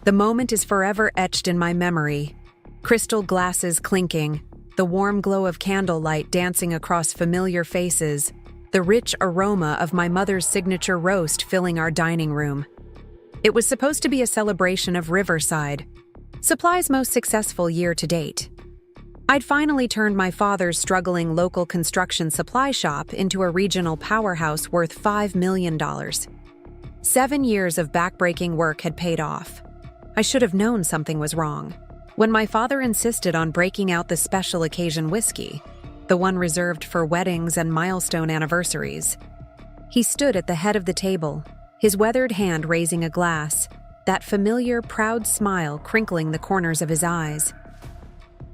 The moment is forever etched in my memory. Crystal glasses clinking, the warm glow of candlelight dancing across familiar faces, the rich aroma of my mother's signature roast filling our dining room. It was supposed to be a celebration of Riverside, Supply's most successful year to date. I'd finally turned my father's struggling local construction supply shop into a regional powerhouse worth $5 million. 7 years of backbreaking work had paid off. I should have known something was wrong when my father insisted on breaking out the special occasion whiskey, the one reserved for weddings and milestone anniversaries. He stood at the head of the table, his weathered hand raising a glass, that familiar, proud smile crinkling the corners of his eyes.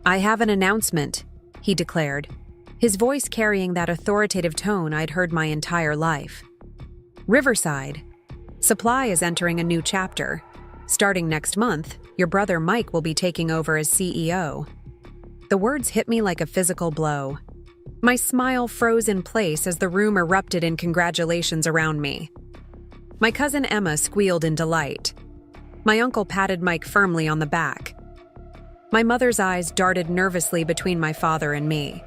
"I have an announcement," he declared, his voice carrying that authoritative tone I'd heard my entire life. "Riverside Supply is entering a new chapter. Starting next month, your brother Mike will be taking over as CEO." The words hit me like a physical blow. My smile froze in place as the room erupted in congratulations around me. My cousin Emma squealed in delight. My uncle patted Mike firmly on the back. My mother's eyes darted nervously between my father and me.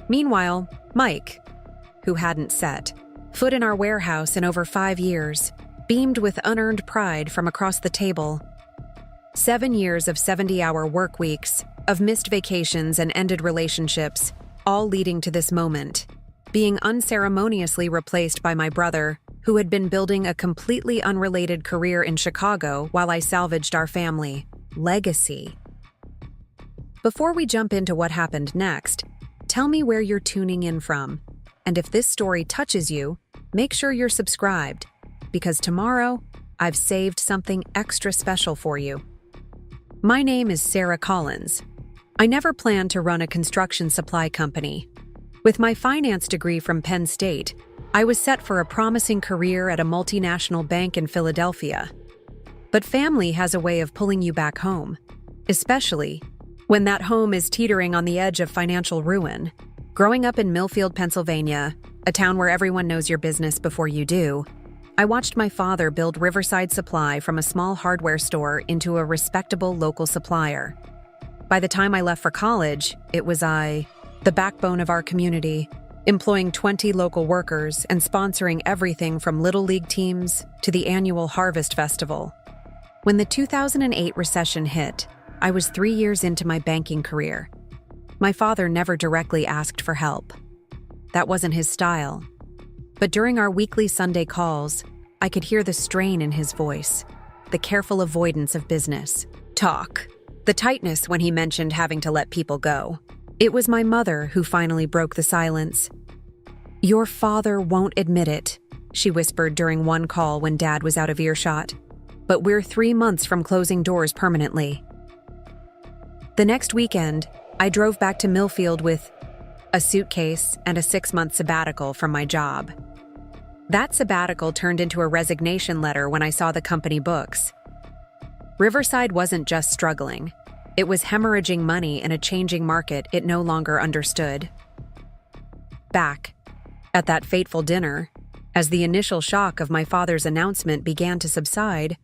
Meanwhile, Mike, who hadn't set foot in our warehouse in over 5 years, beamed with unearned pride from across the table. 7 years of 70-hour work weeks, of missed vacations and ended relationships, all leading to this moment, being unceremoniously replaced by my brother, who had been building a completely unrelated career in Chicago while I salvaged our family legacy. Before we jump into what happened next, tell me where you're tuning in from. And if this story touches you, make sure you're subscribed, because tomorrow, I've saved something extra special for you. My name is Sarah Collins. I never planned to run a construction supply company. With my finance degree from Penn State, I was set for a promising career at a multinational bank in Philadelphia. But family has a way of pulling you back home, especially when that home is teetering on the edge of financial ruin. Growing up in Millfield, Pennsylvania, a town where everyone knows your business before you do, I watched my father build Riverside Supply from a small hardware store into a respectable local supplier. By the time I left for college, it was the backbone of our community, employing 20 local workers and sponsoring everything from Little League teams to the annual Harvest Festival. When the 2008 recession hit, I was 3 years into my banking career. My father never directly asked for help. That wasn't his style. But during our weekly Sunday calls, I could hear the strain in his voice, the careful avoidance of business talk, the tightness when he mentioned having to let people go. It was my mother who finally broke the silence. "Your father won't admit it," she whispered during one call when Dad was out of earshot. "But we're 3 months from closing doors permanently." The next weekend, I drove back to Millfield with a suitcase and a 6-month sabbatical from my job. That sabbatical turned into a resignation letter when I saw the company books. Riverside wasn't just struggling. It was hemorrhaging money in a changing market it no longer understood. Back at that fateful dinner, as the initial shock of my father's announcement began to subside,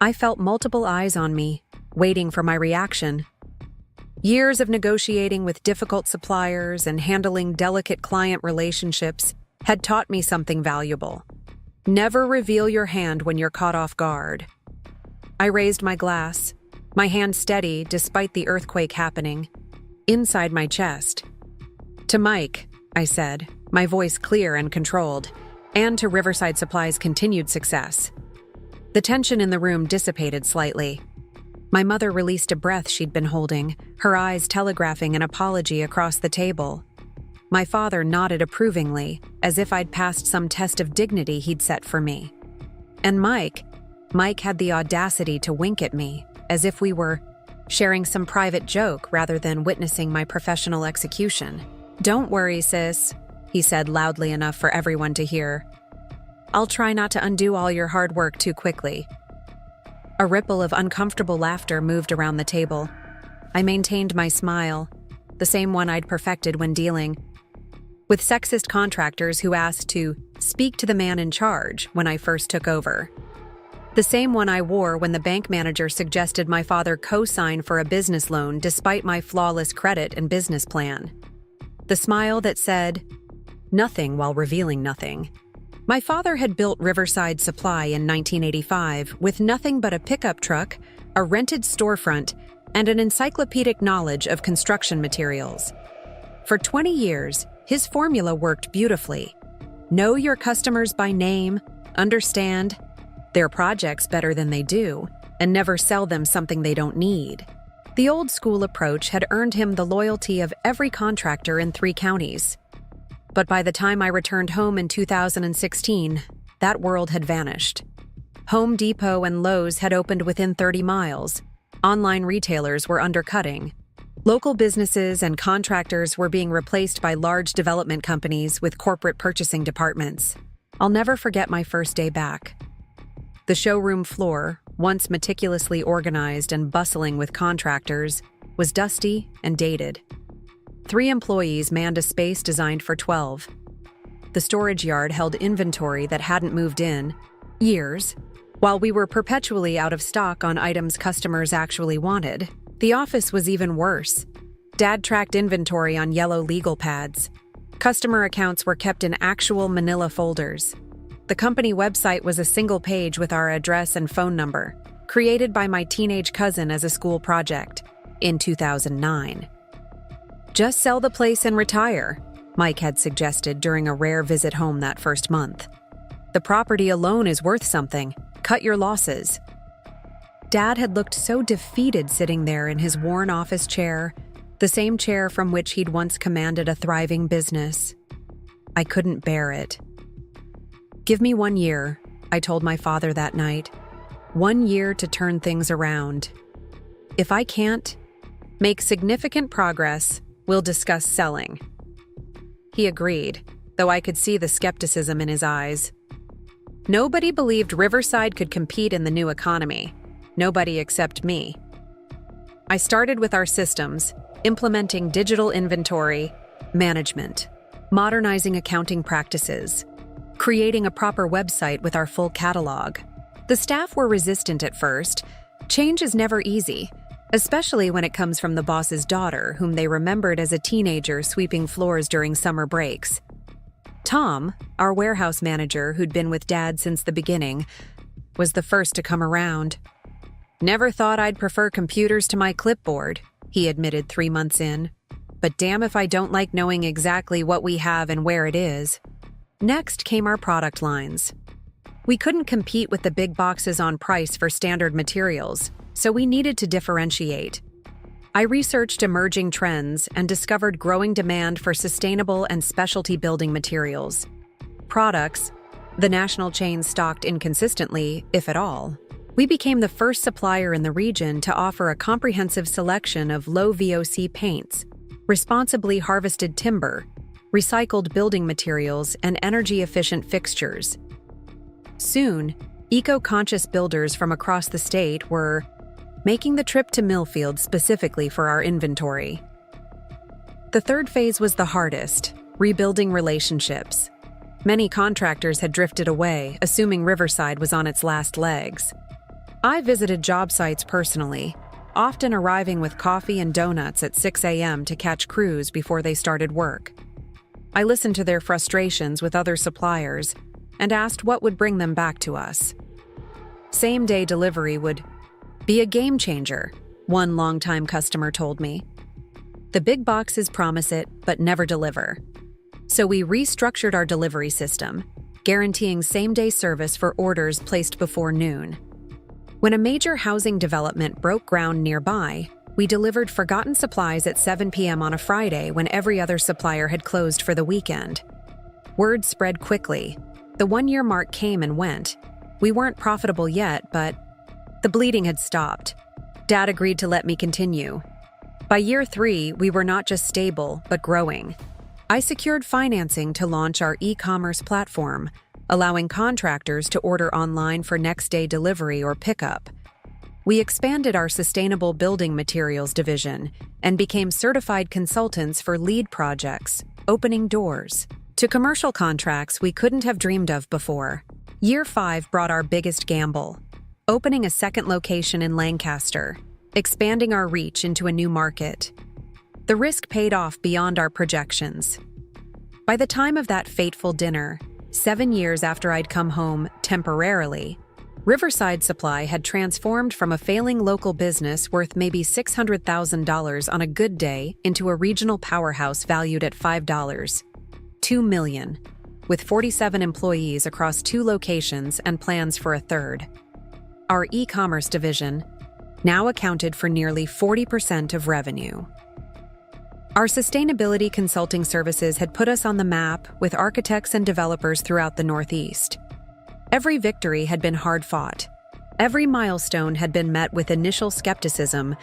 I felt multiple eyes on me, waiting for my reaction. Years of negotiating with difficult suppliers and handling delicate client relationships had taught me something valuable. Never reveal your hand when you're caught off guard. I raised my glass, my hand steady despite the earthquake happening, inside my chest. "To Mike," I said, my voice clear and controlled, "and to Riverside Supply's continued success." The tension in the room dissipated slightly. My mother released a breath she'd been holding, her eyes telegraphing an apology across the table. My father nodded approvingly, as if I'd passed some test of dignity he'd set for me. And Mike had the audacity to wink at me, as if we were sharing some private joke rather than witnessing my professional execution. "Don't worry, sis," he said loudly enough for everyone to hear. "I'll try not to undo all your hard work too quickly." A ripple of uncomfortable laughter moved around the table. I maintained my smile, the same one I'd perfected when dealing with sexist contractors who asked to speak to the man in charge when I first took over. The same one I wore when the bank manager suggested my father co-sign for a business loan despite my flawless credit and business plan. The smile that said, nothing while revealing nothing. My father had built Riverside Supply in 1985 with nothing but a pickup truck, a rented storefront, and an encyclopedic knowledge of construction materials. For 20 years, his formula worked beautifully. Know your customers by name, understand their projects better than they do, and never sell them something they don't need. The old school approach had earned him the loyalty of every contractor in 3 counties. But by the time I returned home in 2016, that world had vanished. Home Depot and Lowe's had opened within 30 miles. Online retailers were undercutting. Local businesses and contractors were being replaced by large development companies with corporate purchasing departments. I'll never forget my first day back. The showroom floor, once meticulously organized and bustling with contractors, was dusty and dated. 3 employees manned a space designed for 12. The storage yard held inventory that hadn't moved in years. While we were perpetually out of stock on items customers actually wanted, the office was even worse. Dad tracked inventory on yellow legal pads. Customer accounts were kept in actual manila folders. The company website was a single page with our address and phone number, created by my teenage cousin as a school project in 2009. Just sell the place and retire, Mike had suggested during a rare visit home that first month. The property alone is worth something. Cut your losses. Dad had looked so defeated sitting there in his worn office chair, the same chair from which he'd once commanded a thriving business. I couldn't bear it. Give me 1 year, I told my father that night. 1 year to turn things around. If I can't make significant progress, we'll discuss selling. He agreed, though I could see the skepticism in his eyes. Nobody believed Riverside could compete in the new economy. Nobody except me. I started with our systems, implementing digital inventory management, modernizing accounting practices, creating a proper website with our full catalog. The staff were resistant at first. Change is never easy, especially when it comes from the boss's daughter, whom they remembered as a teenager sweeping floors during summer breaks. Tom, our warehouse manager who'd been with Dad since the beginning, was the first to come around. Never thought I'd prefer computers to my clipboard, he admitted 3 months in. But damn if I don't like knowing exactly what we have and where it is. Next came our product lines. We couldn't compete with the big boxes on price for standard materials, so we needed to differentiate. I researched emerging trends and discovered growing demand for sustainable and specialty building materials. Products the national chain stocked inconsistently, if at all. We became the first supplier in the region to offer a comprehensive selection of low VOC paints, responsibly harvested timber, recycled building materials, and energy-efficient fixtures. Soon, eco-conscious builders from across the state were making the trip to Millfield specifically for our inventory. The third phase was the hardest, rebuilding relationships. Many contractors had drifted away, assuming Riverside was on its last legs. I visited job sites personally, often arriving with coffee and donuts at 6 a.m. to catch crews before they started work. I listened to their frustrations with other suppliers and asked what would bring them back to us. Same-day delivery would be a game changer, one longtime customer told me. The big boxes promise it, but never deliver. So we restructured our delivery system, guaranteeing same-day service for orders placed before noon. When a major housing development broke ground nearby, we delivered forgotten supplies at 7 p.m. on a Friday when every other supplier had closed for the weekend. Word spread quickly. The 1-year mark came and went. We weren't profitable yet, but the bleeding had stopped. Dad agreed to let me continue. By year 3, we were not just stable, but growing. I secured financing to launch our e-commerce platform, allowing contractors to order online for next-day delivery or pickup. We expanded our sustainable building materials division and became certified consultants for LEED projects, opening doors to commercial contracts we couldn't have dreamed of before. Year 5 brought our biggest gamble. opening a second location in Lancaster, expanding our reach into a new market. The risk paid off beyond our projections. By the time of that fateful dinner, 7 years after I'd come home temporarily, Riverside Supply had transformed from a failing local business worth maybe $600,000 on a good day into a regional powerhouse valued at $2 million, with 47 employees across 2 locations and plans for a third. Our e-commerce division now accounted for nearly 40% of revenue. Our sustainability consulting services had put us on the map with architects and developers throughout the Northeast. Every victory had been hard-fought. Every milestone had been met with initial skepticism,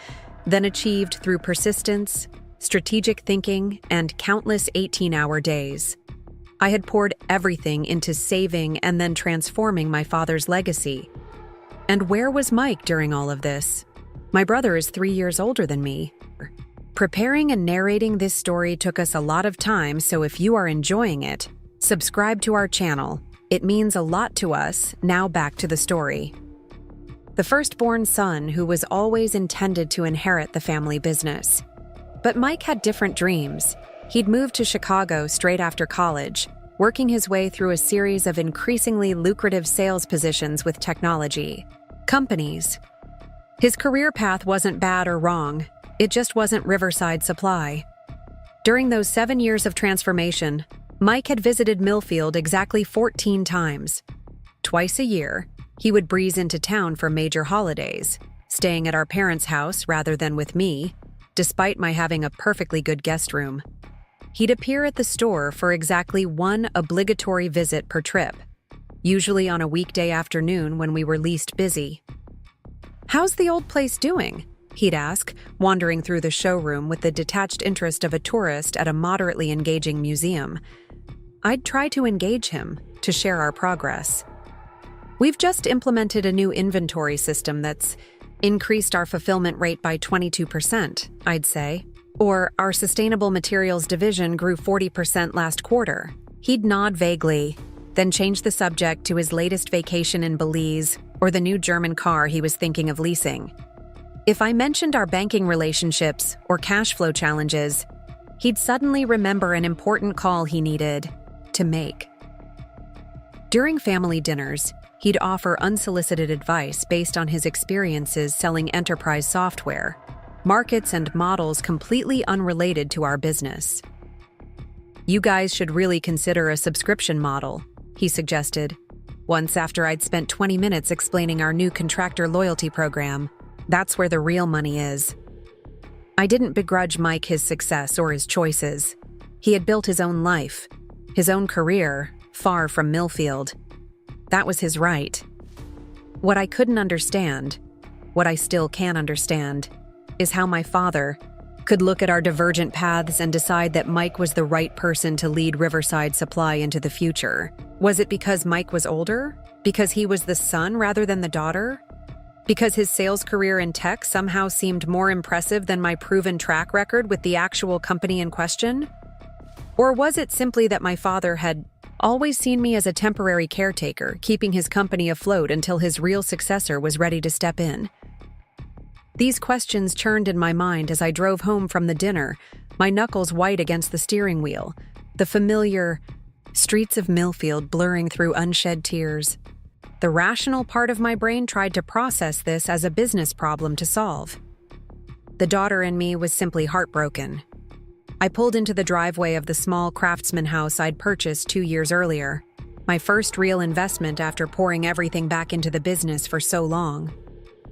then achieved through persistence, strategic thinking, and countless 18-hour days. I had poured everything into saving and then transforming my father's legacy. And where was Mike during all of this? My brother is 3 years older than me. Preparing and narrating this story took us a lot of time, so if you are enjoying it, subscribe to our channel. It means a lot to us. Now back to the story. The firstborn son who was always intended to inherit the family business. But Mike had different dreams. He'd moved to Chicago straight after college, working his way through a series of increasingly lucrative sales positions with technology companies. His career path wasn't bad or wrong. It just wasn't Riverside Supply. During those 7 years of transformation, Mike had visited Millfield exactly 14 times. Twice a year, he would breeze into town for major holidays, staying at our parents' house rather than with me, despite my having a perfectly good guest room. He'd appear at the store for exactly one obligatory visit per trip, usually on a weekday afternoon when we were least busy. "How's the old place doing?" he'd ask, wandering through the showroom with the detached interest of a tourist at a moderately engaging museum. I'd try to engage him, to share our progress. "We've just implemented a new inventory system that's increased our fulfillment rate by 22%, I'd say. Or our sustainable materials division grew 40% last quarter." He'd nod vaguely, then change the subject to his latest vacation in Belize or the new German car he was thinking of leasing. If I mentioned our banking relationships or cash flow challenges, he'd suddenly remember an important call he needed to make. During family dinners, he'd offer unsolicited advice based on his experiences selling enterprise software, markets and models completely unrelated to our business. "You guys should really consider a subscription model," he suggested, once after I'd spent 20 minutes explaining our new contractor loyalty program. "That's where the real money is." I didn't begrudge Mike his success or his choices. He had built his own life, his own career, far from Millfield. That was his right. What I couldn't understand, what I still can understand, is how my father could look at our divergent paths and decide that Mike was the right person to lead Riverside Supply into the future. Was it because Mike was older? Because he was the son rather than the daughter? Because his sales career in tech somehow seemed more impressive than my proven track record with the actual company in question? Or was it simply that my father had always seen me as a temporary caretaker, keeping his company afloat until his real successor was ready to step in? These questions churned in my mind as I drove home from the dinner, my knuckles white against the steering wheel, the familiar streets of Millfield blurring through unshed tears. The rational part of my brain tried to process this as a business problem to solve. The daughter in me was simply heartbroken. I pulled into the driveway of the small craftsman house I'd purchased 2 years earlier, my first real investment after pouring everything back into the business for so long.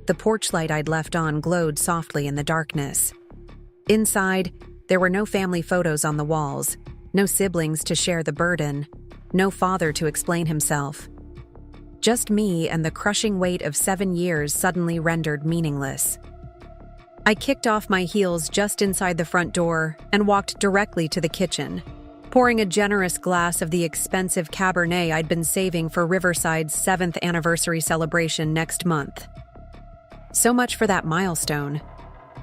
The porch light I'd left on glowed softly in the darkness. Inside, there were no family photos on the walls, no siblings to share the burden, no father to explain himself. Just me and the crushing weight of 7 years suddenly rendered meaningless. I kicked off my heels just inside the front door and walked directly to the kitchen, pouring a generous glass of the expensive Cabernet I'd been saving for Riverside's 7th anniversary celebration next month. So much for that milestone.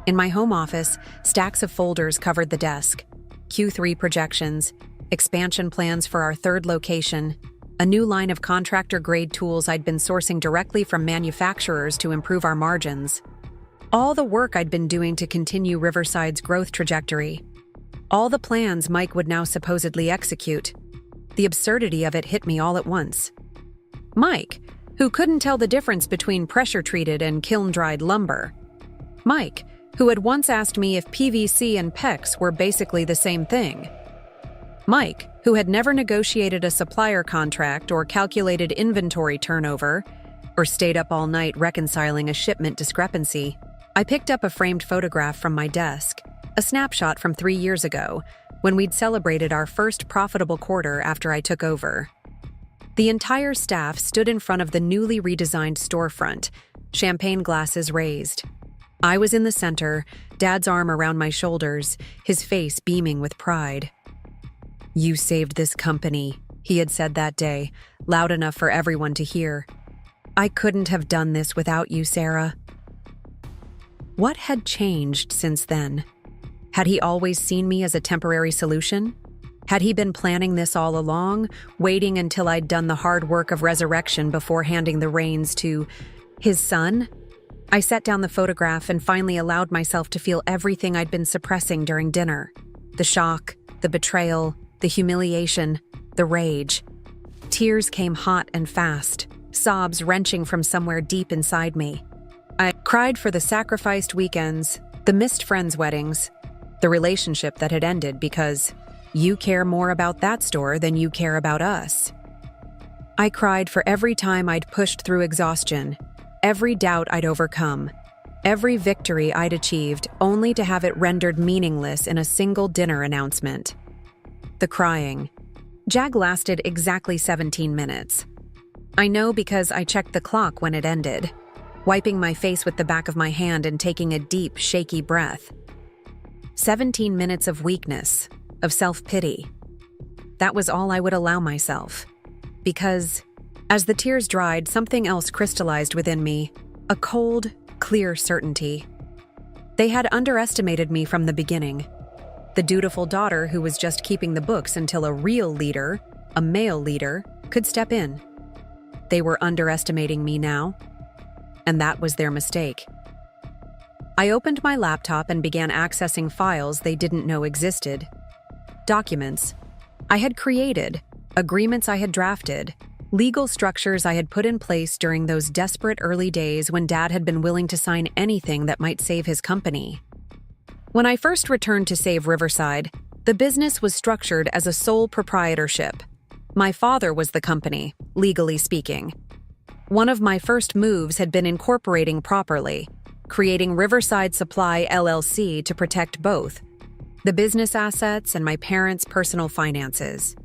In my home office, stacks of folders covered the desk. Q3 projections, expansion plans for our third location, a new line of contractor-grade tools I'd been sourcing directly from manufacturers to improve our margins. All the work I'd been doing to continue Riverside's growth trajectory. All the plans Mike would now supposedly execute. The absurdity of it hit me all at once. Mike, who couldn't tell the difference between pressure-treated and kiln-dried lumber. Mike, who had once asked me if PVC and PEX were basically the same thing. Mike, who had never negotiated a supplier contract or calculated inventory turnover, or stayed up all night reconciling a shipment discrepancy. I picked up a framed photograph from my desk, a snapshot from 3 years ago, when we'd celebrated our first profitable quarter after I took over. The entire staff stood in front of the newly redesigned storefront, champagne glasses raised. I was in the center, Dad's arm around my shoulders, his face beaming with pride. "You saved this company," he had said that day, loud enough for everyone to hear. "I couldn't have done this without you, Sarah." What had changed since then? Had he always seen me as a temporary solution? Had he been planning this all along, waiting until I'd done the hard work of resurrection before handing the reins to his son? I set down the photograph and finally allowed myself to feel everything I'd been suppressing during dinner. The shock, the betrayal, the humiliation, the rage. Tears came hot and fast, sobs wrenching from somewhere deep inside me. I cried for the sacrificed weekends, the missed friends' weddings, the relationship that had ended because you care more about that store than you care about us. I cried for every time I'd pushed through exhaustion, every doubt I'd overcome, every victory I'd achieved only to have it rendered meaningless in a single dinner announcement. The crying. Jag lasted exactly 17 minutes. I know because I checked the clock when it ended, wiping my face with the back of my hand and taking a deep, shaky breath. 17 minutes of weakness, of self-pity. That was all I would allow myself. Because, as the tears dried, something else crystallized within me, a cold, clear certainty. They had underestimated me from the beginning. The dutiful daughter who was just keeping the books until a real leader, a male leader, could step in. They were underestimating me now, and that was their mistake. I opened my laptop and began accessing files they didn't know existed. Documents I had created, agreements I had drafted, legal structures I had put in place during those desperate early days when Dad had been willing to sign anything that might save his company. When I first returned to Save Riverside, the business was structured as a sole proprietorship. My father was the company, legally speaking. One of my first moves had been incorporating properly, creating Riverside Supply LLC to protect both the business assets and my parents' personal finances.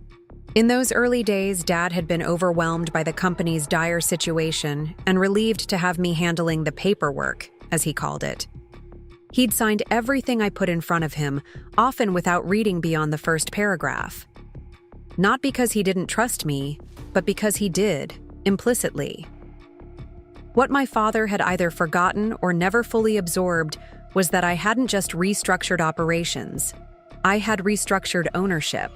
In those early days, Dad had been overwhelmed by the company's dire situation and relieved to have me handling the paperwork, as he called it. He'd signed everything I put in front of him, often without reading beyond the first paragraph. Not because he didn't trust me, but because he did, implicitly. What my father had either forgotten or never fully absorbed was that I hadn't just restructured operations. I had restructured ownership.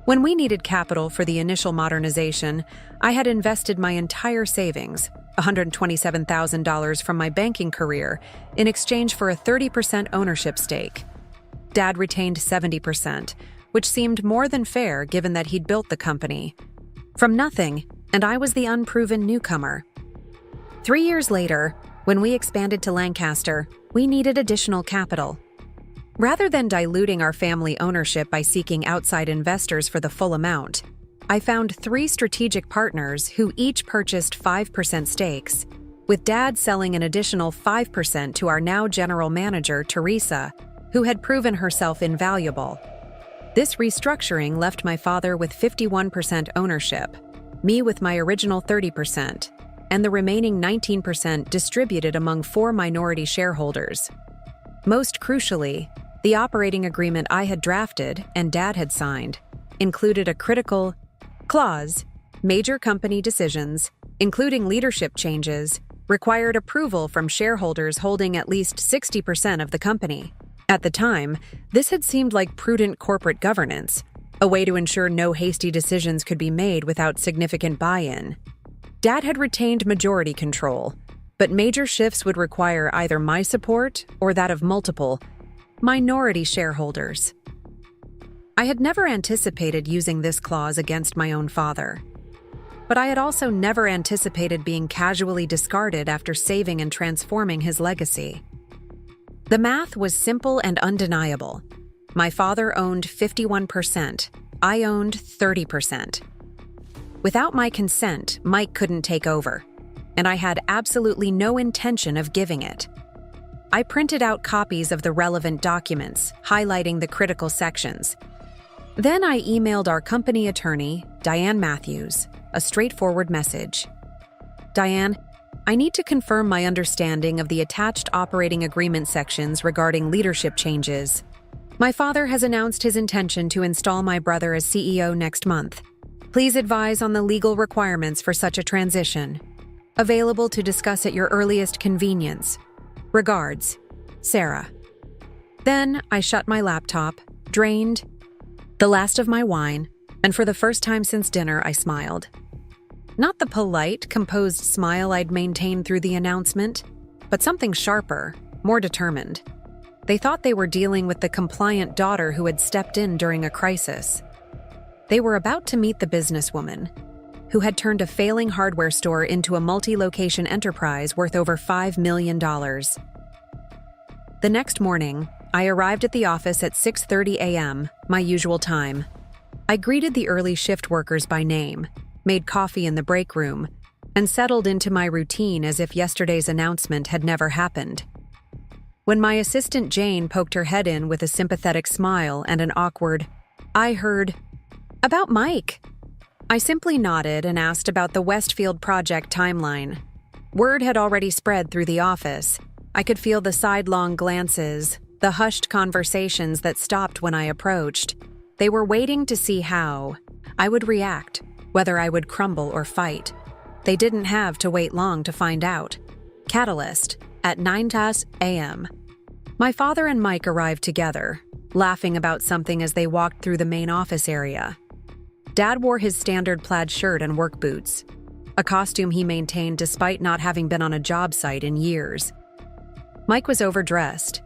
When we needed capital for the initial modernization, I had invested my entire savings, $127,000 from my banking career, in exchange for a 30% ownership stake. Dad retained 70%, which seemed more than fair given that he'd built the company from nothing, and I was the unproven newcomer. 3 years later, when we expanded to Lancaster, we needed additional capital. Rather than diluting our family ownership by seeking outside investors for the full amount, I found 3 strategic partners who each purchased 5% stakes, with Dad selling an additional 5% to our now general manager, Teresa, who had proven herself invaluable. This restructuring left my father with 51% ownership, me with my original 30%, and the remaining 19% distributed among 4 minority shareholders. Most crucially, the operating agreement I had drafted and Dad had signed included a critical clause: major company decisions, including leadership changes, required approval from shareholders holding at least 60% of the company. At the time, this had seemed like prudent corporate governance, a way to ensure no hasty decisions could be made without significant buy-in. Dad had retained majority control, but major shifts would require either my support or that of multiple minority shareholders. I had never anticipated using this clause against my own father, but I had also never anticipated being casually discarded after saving and transforming his legacy. The math was simple and undeniable. My father owned 51%, I owned 30%. Without my consent, Mike couldn't take over, and I had absolutely no intention of giving it. I printed out copies of the relevant documents, highlighting the critical sections. Then I emailed our company attorney, Diane Matthews, a straightforward message. Diane, I need to confirm my understanding of the attached operating agreement sections regarding leadership changes. My father has announced his intention to install my brother as CEO next month. Please advise on the legal requirements for such a transition. Available to discuss at your earliest convenience. Regards, Sarah. Then I shut my laptop, drained the last of my wine, and for the first time since dinner, I smiled. Not the polite, composed smile I'd maintained through the announcement, but something sharper, more determined. They thought they were dealing with the compliant daughter who had stepped in during a crisis. They were about to meet the businesswoman, who had turned a failing hardware store into a multi-location enterprise worth over $5 million. The next morning, I arrived at the office at 6:30 a.m., my usual time. I greeted the early shift workers by name, made coffee in the break room, and settled into my routine as if yesterday's announcement had never happened. When my assistant Jane poked her head in with a sympathetic smile and an awkward, I heard, "About Mike." I simply nodded and asked about the Westfield project timeline. Word had already spread through the office. I could feel the sidelong glances, the hushed conversations that stopped when I approached. They were waiting to see how I would react, whether I would crumble or fight. They didn't have to wait long to find out. Catalyst, at 9:00 a.m. My father and Mike arrived together, laughing about something as they walked through the main office area. Dad wore his standard plaid shirt and work boots, a costume he maintained despite not having been on a job site in years. Mike was overdressed,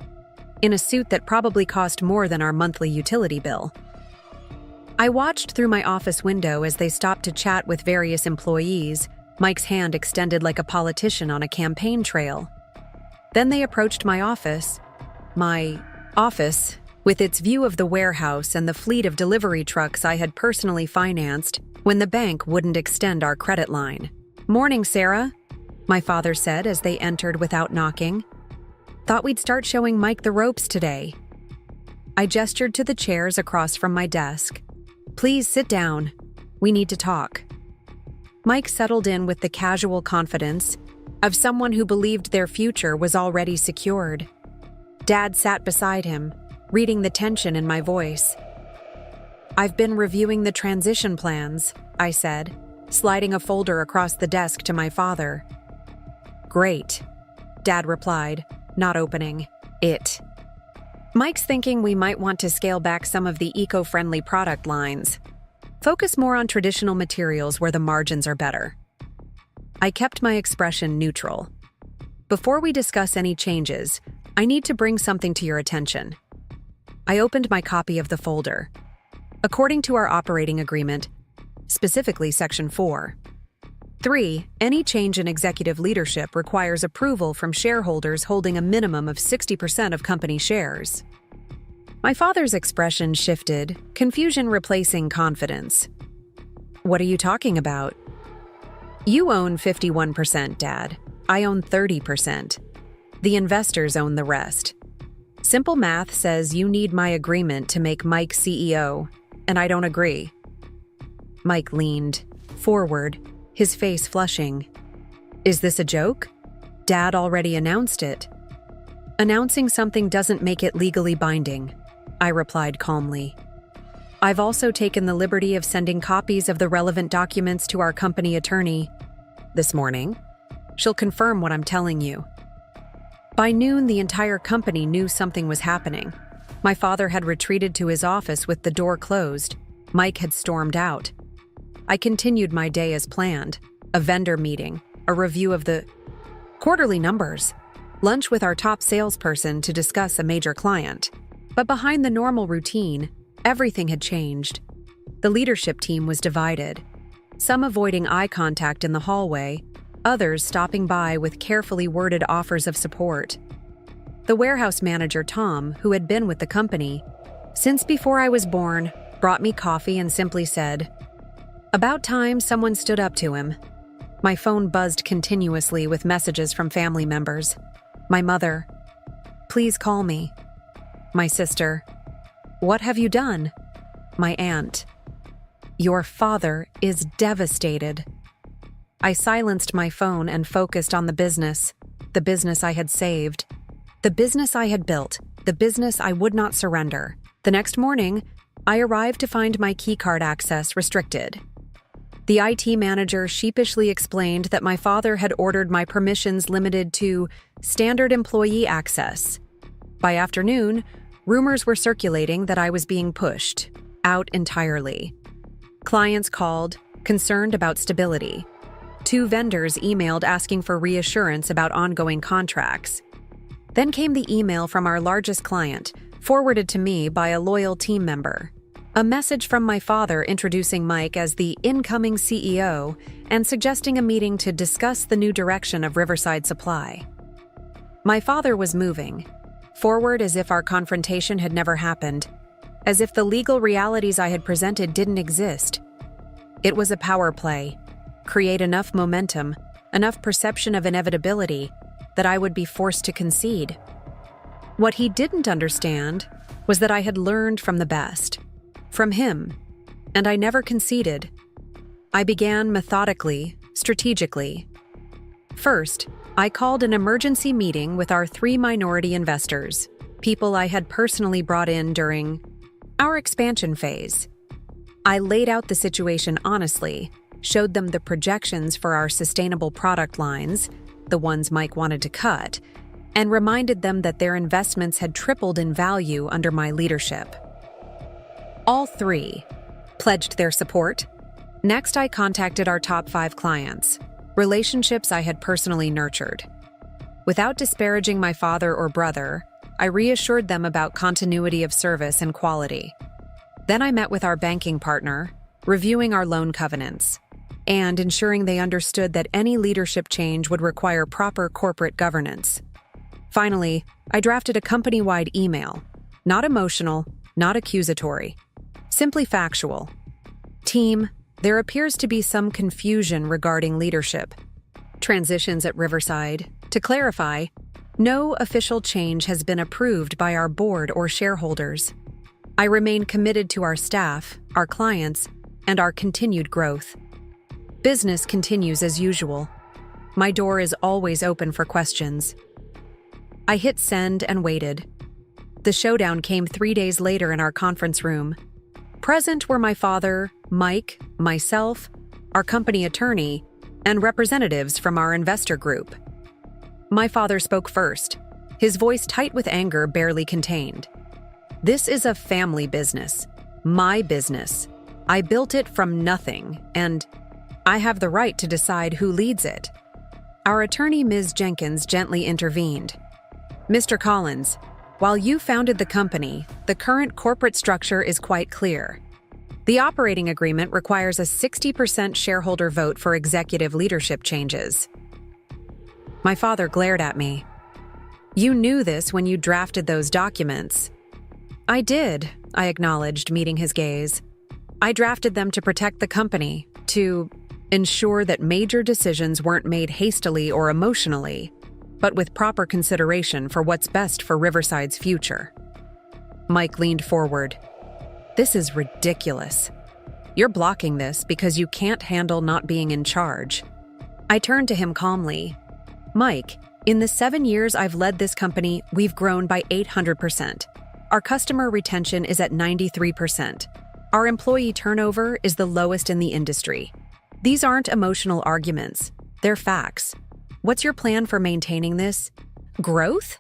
in a suit that probably cost more than our monthly utility bill. I watched through my office window as they stopped to chat with various employees, Mike's hand extended like a politician on a campaign trail. Then they approached my office, with its view of the warehouse and the fleet of delivery trucks I had personally financed when the bank wouldn't extend our credit line. "Morning, Sarah," my father said as they entered without knocking. "Thought we'd start showing Mike the ropes today." I gestured to the chairs across from my desk. "Please sit down. We need to talk." Mike settled in with the casual confidence of someone who believed their future was already secured. Dad sat beside him, reading the tension in my voice. "I've been reviewing the transition plans," I said, sliding a folder across the desk to my father. "Great," Dad replied, not opening it. "Mike's thinking we might want to scale back some of the eco-friendly product lines. Focus more on traditional materials where the margins are better." I kept my expression neutral. "Before we discuss any changes, I need to bring something to your attention." I opened my copy of the folder. According to our operating agreement, specifically Section 4.3, any change in executive leadership requires approval from shareholders holding a minimum of 60% of company shares. My father's expression shifted, confusion replacing confidence. "What are you talking about?" "You own 51%, Dad. I own 30%. The investors own the rest. Simple math says you need my agreement to make Mike CEO, and I don't agree." Mike leaned forward, his face flushing. "Is this a joke? Dad already announced it." "Announcing something doesn't make it legally binding," I replied calmly. "I've also taken the liberty of sending copies of the relevant documents to our company attorney this morning. She'll confirm what I'm telling you." By noon, the entire company knew something was happening. My father had retreated to his office with the door closed, Mike had stormed out. I continued my day as planned: a vendor meeting, a review of the quarterly numbers, lunch with our top salesperson to discuss a major client. But behind the normal routine, everything had changed. The leadership team was divided, some avoiding eye contact in the hallway, others stopping by with carefully worded offers of support. The warehouse manager, Tom, who had been with the company since before I was born, brought me coffee and simply said, "About time someone stood up to him." My phone buzzed continuously with messages from family members. My mother, "Please call me." My sister, "What have you done?" My aunt, "Your father is devastated." I silenced my phone and focused on the business I had saved, the business I had built, the business I would not surrender. The next morning, I arrived to find my keycard access restricted. The IT manager sheepishly explained that my father had ordered my permissions limited to standard employee access. By afternoon, rumors were circulating that I was being pushed out entirely. Clients called, concerned about stability. 2 vendors emailed asking for reassurance about ongoing contracts. Then came the email from our largest client, forwarded to me by a loyal team member. A message from my father introducing Mike as the incoming CEO and suggesting a meeting to discuss the new direction of Riverside Supply. My father was moving forward as if our confrontation had never happened, as if the legal realities I had presented didn't exist. It was a power play: create enough momentum, enough perception of inevitability that I would be forced to concede. What he didn't understand was that I had learned from the best, from him, and I never conceded. I began methodically, strategically. First, I called an emergency meeting with our 3 minority investors, people I had personally brought in during our expansion phase. I laid out the situation honestly, showed them the projections for our sustainable product lines, the ones Mike wanted to cut, and reminded them that their investments had tripled in value under my leadership. All 3 pledged their support. Next, I contacted our top 5 clients, relationships I had personally nurtured. Without disparaging my father or brother, I reassured them about continuity of service and quality. Then I met with our banking partner, reviewing our loan covenants, and ensuring they understood that any leadership change would require proper corporate governance. Finally, I drafted a company-wide email, not emotional, not accusatory, simply factual. Team, there appears to be some confusion regarding leadership transitions at Riverside. To clarify, no official change has been approved by our board or shareholders. I remain committed to our staff, our clients, and our continued growth. Business continues as usual. My door is always open for questions. I hit send and waited. The showdown came 3 days later in our conference room. Present were my father, Mike, myself, our company attorney, and representatives from our investor group. My father spoke first, his voice tight with anger barely contained. "This is a family business, my business. I built it from nothing, and I have the right to decide who leads it." Our attorney, Ms. Jenkins, gently intervened. "Mr. Collins, while you founded the company, the current corporate structure is quite clear. The operating agreement requires a 60% shareholder vote for executive leadership changes." My father glared at me. "You knew this when you drafted those documents." "I did," I acknowledged, meeting his gaze. "I drafted them to protect the company, to ensure that major decisions weren't made hastily or emotionally, but with proper consideration for what's best for Riverside's future." Mike leaned forward. "This is ridiculous. You're blocking this because you can't handle not being in charge." I turned to him calmly. "Mike, in the 7 years I've led this company, we've grown by 800%. Our customer retention is at 93%. Our employee turnover is the lowest in the industry. These aren't emotional arguments. They're facts. What's your plan for maintaining this? Growth?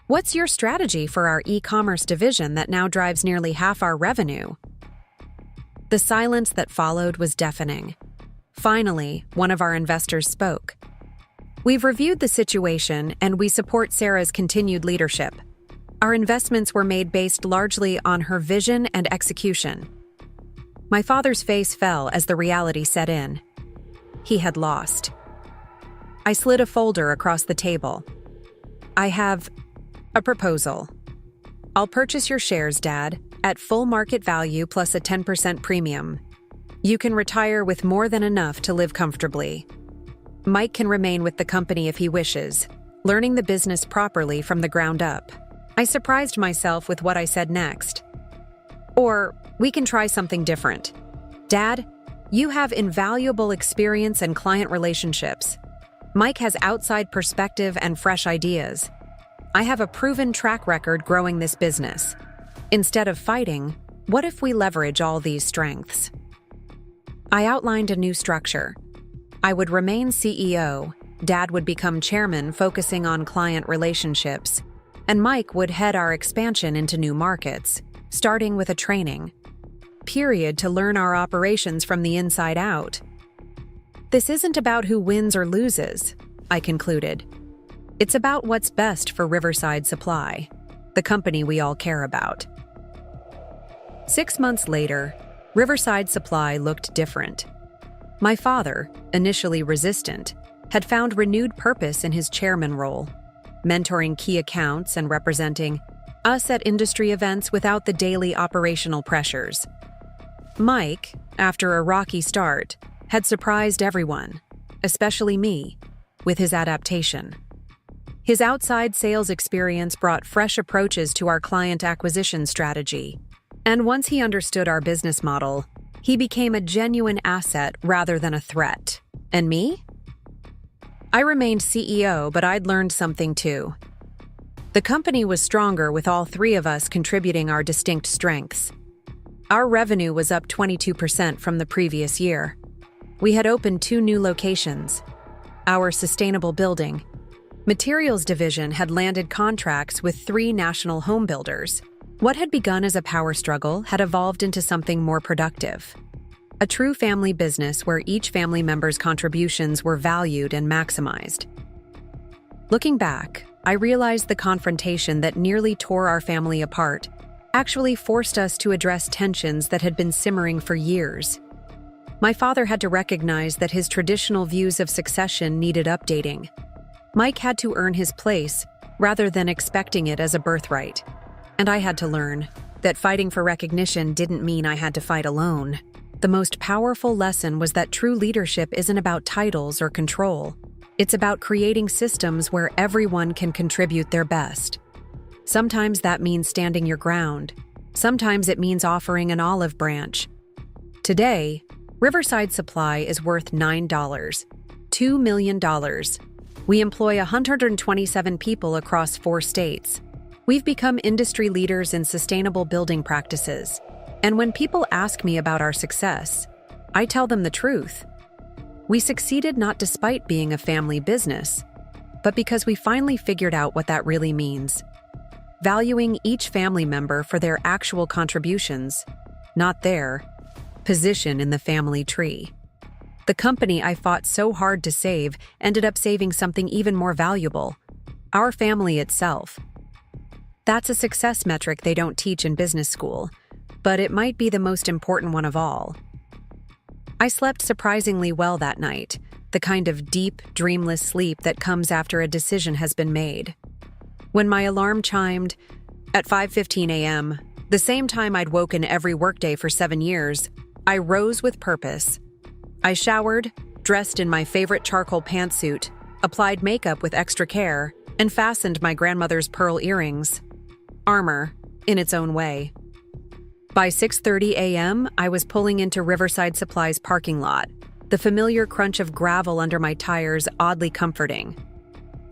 What's your strategy for our e-commerce division that now drives nearly half our revenue?" The silence that followed was deafening. Finally, one of our investors spoke. "We've reviewed the situation and we support Sarah's continued leadership. Our investments were made based largely on her vision and execution." My father's face fell as the reality set in. He had lost. I slid a folder across the table. "I have a proposal. I'll purchase your shares, Dad, at full market value plus a 10% premium. You can retire with more than enough to live comfortably. Mike can remain with the company if he wishes, learning the business properly from the ground up." I surprised myself with what I said next. "Or we can try something different. Dad, you have invaluable experience and client relationships. Mike has outside perspective and fresh ideas. I have a proven track record growing this business. Instead of fighting, what if we leverage all these strengths?" I outlined a new structure. I would remain CEO, Dad would become chairman focusing on client relationships, and Mike would head our expansion into new markets, starting with a training period to learn our operations from the inside out. "This isn't about who wins or loses," I concluded. "It's about what's best for Riverside Supply, the company we all care about." 6 months later, Riverside Supply looked different. My father, initially resistant, had found renewed purpose in his chairman role, mentoring key accounts and representing us at industry events without the daily operational pressures. Mike, after a rocky start, had surprised everyone, especially me, with his adaptation. His outside sales experience brought fresh approaches to our client acquisition strategy, and once he understood our business model, he became a genuine asset rather than a threat. And me? I remained CEO, but I'd learned something too. The company was stronger with all three of us contributing our distinct strengths. Our revenue was up 22% from the previous year. We had opened 2 new locations. Our sustainable building materials division had landed contracts with 3 national home builders. What had begun as a power struggle had evolved into something more productive. A true family business where each family member's contributions were valued and maximized. Looking back, I realized the confrontation that nearly tore our family apart actually forced us to address tensions that had been simmering for years. My father had to recognize that his traditional views of succession needed updating. Mike had to earn his place rather than expecting it as a birthright. And I had to learn that fighting for recognition didn't mean I had to fight alone. The most powerful lesson was that true leadership isn't about titles or control. It's about creating systems where everyone can contribute their best. Sometimes that means standing your ground. Sometimes it means offering an olive branch. Today, Riverside Supply is worth $9, $2 million. We employ 127 people across 4 states. We've become industry leaders in sustainable building practices. And when people ask me about our success, I tell them the truth. We succeeded not despite being a family business, but because we finally figured out what that really means. Valuing each family member for their actual contributions, not their position in the family tree. The company I fought so hard to save ended up saving something even more valuable, our family itself. That's a success metric they don't teach in business school, but it might be the most important one of all. I slept surprisingly well that night, the kind of deep, dreamless sleep that comes after a decision has been made. When my alarm chimed at 5:15 a.m., the same time I'd woken every workday for 7 years, I rose with purpose. I showered, dressed in my favorite charcoal pantsuit, applied makeup with extra care, and fastened my grandmother's pearl earrings. Armor, in its own way. By 6:30 a.m., I was pulling into Riverside Supply's parking lot, the familiar crunch of gravel under my tires oddly comforting.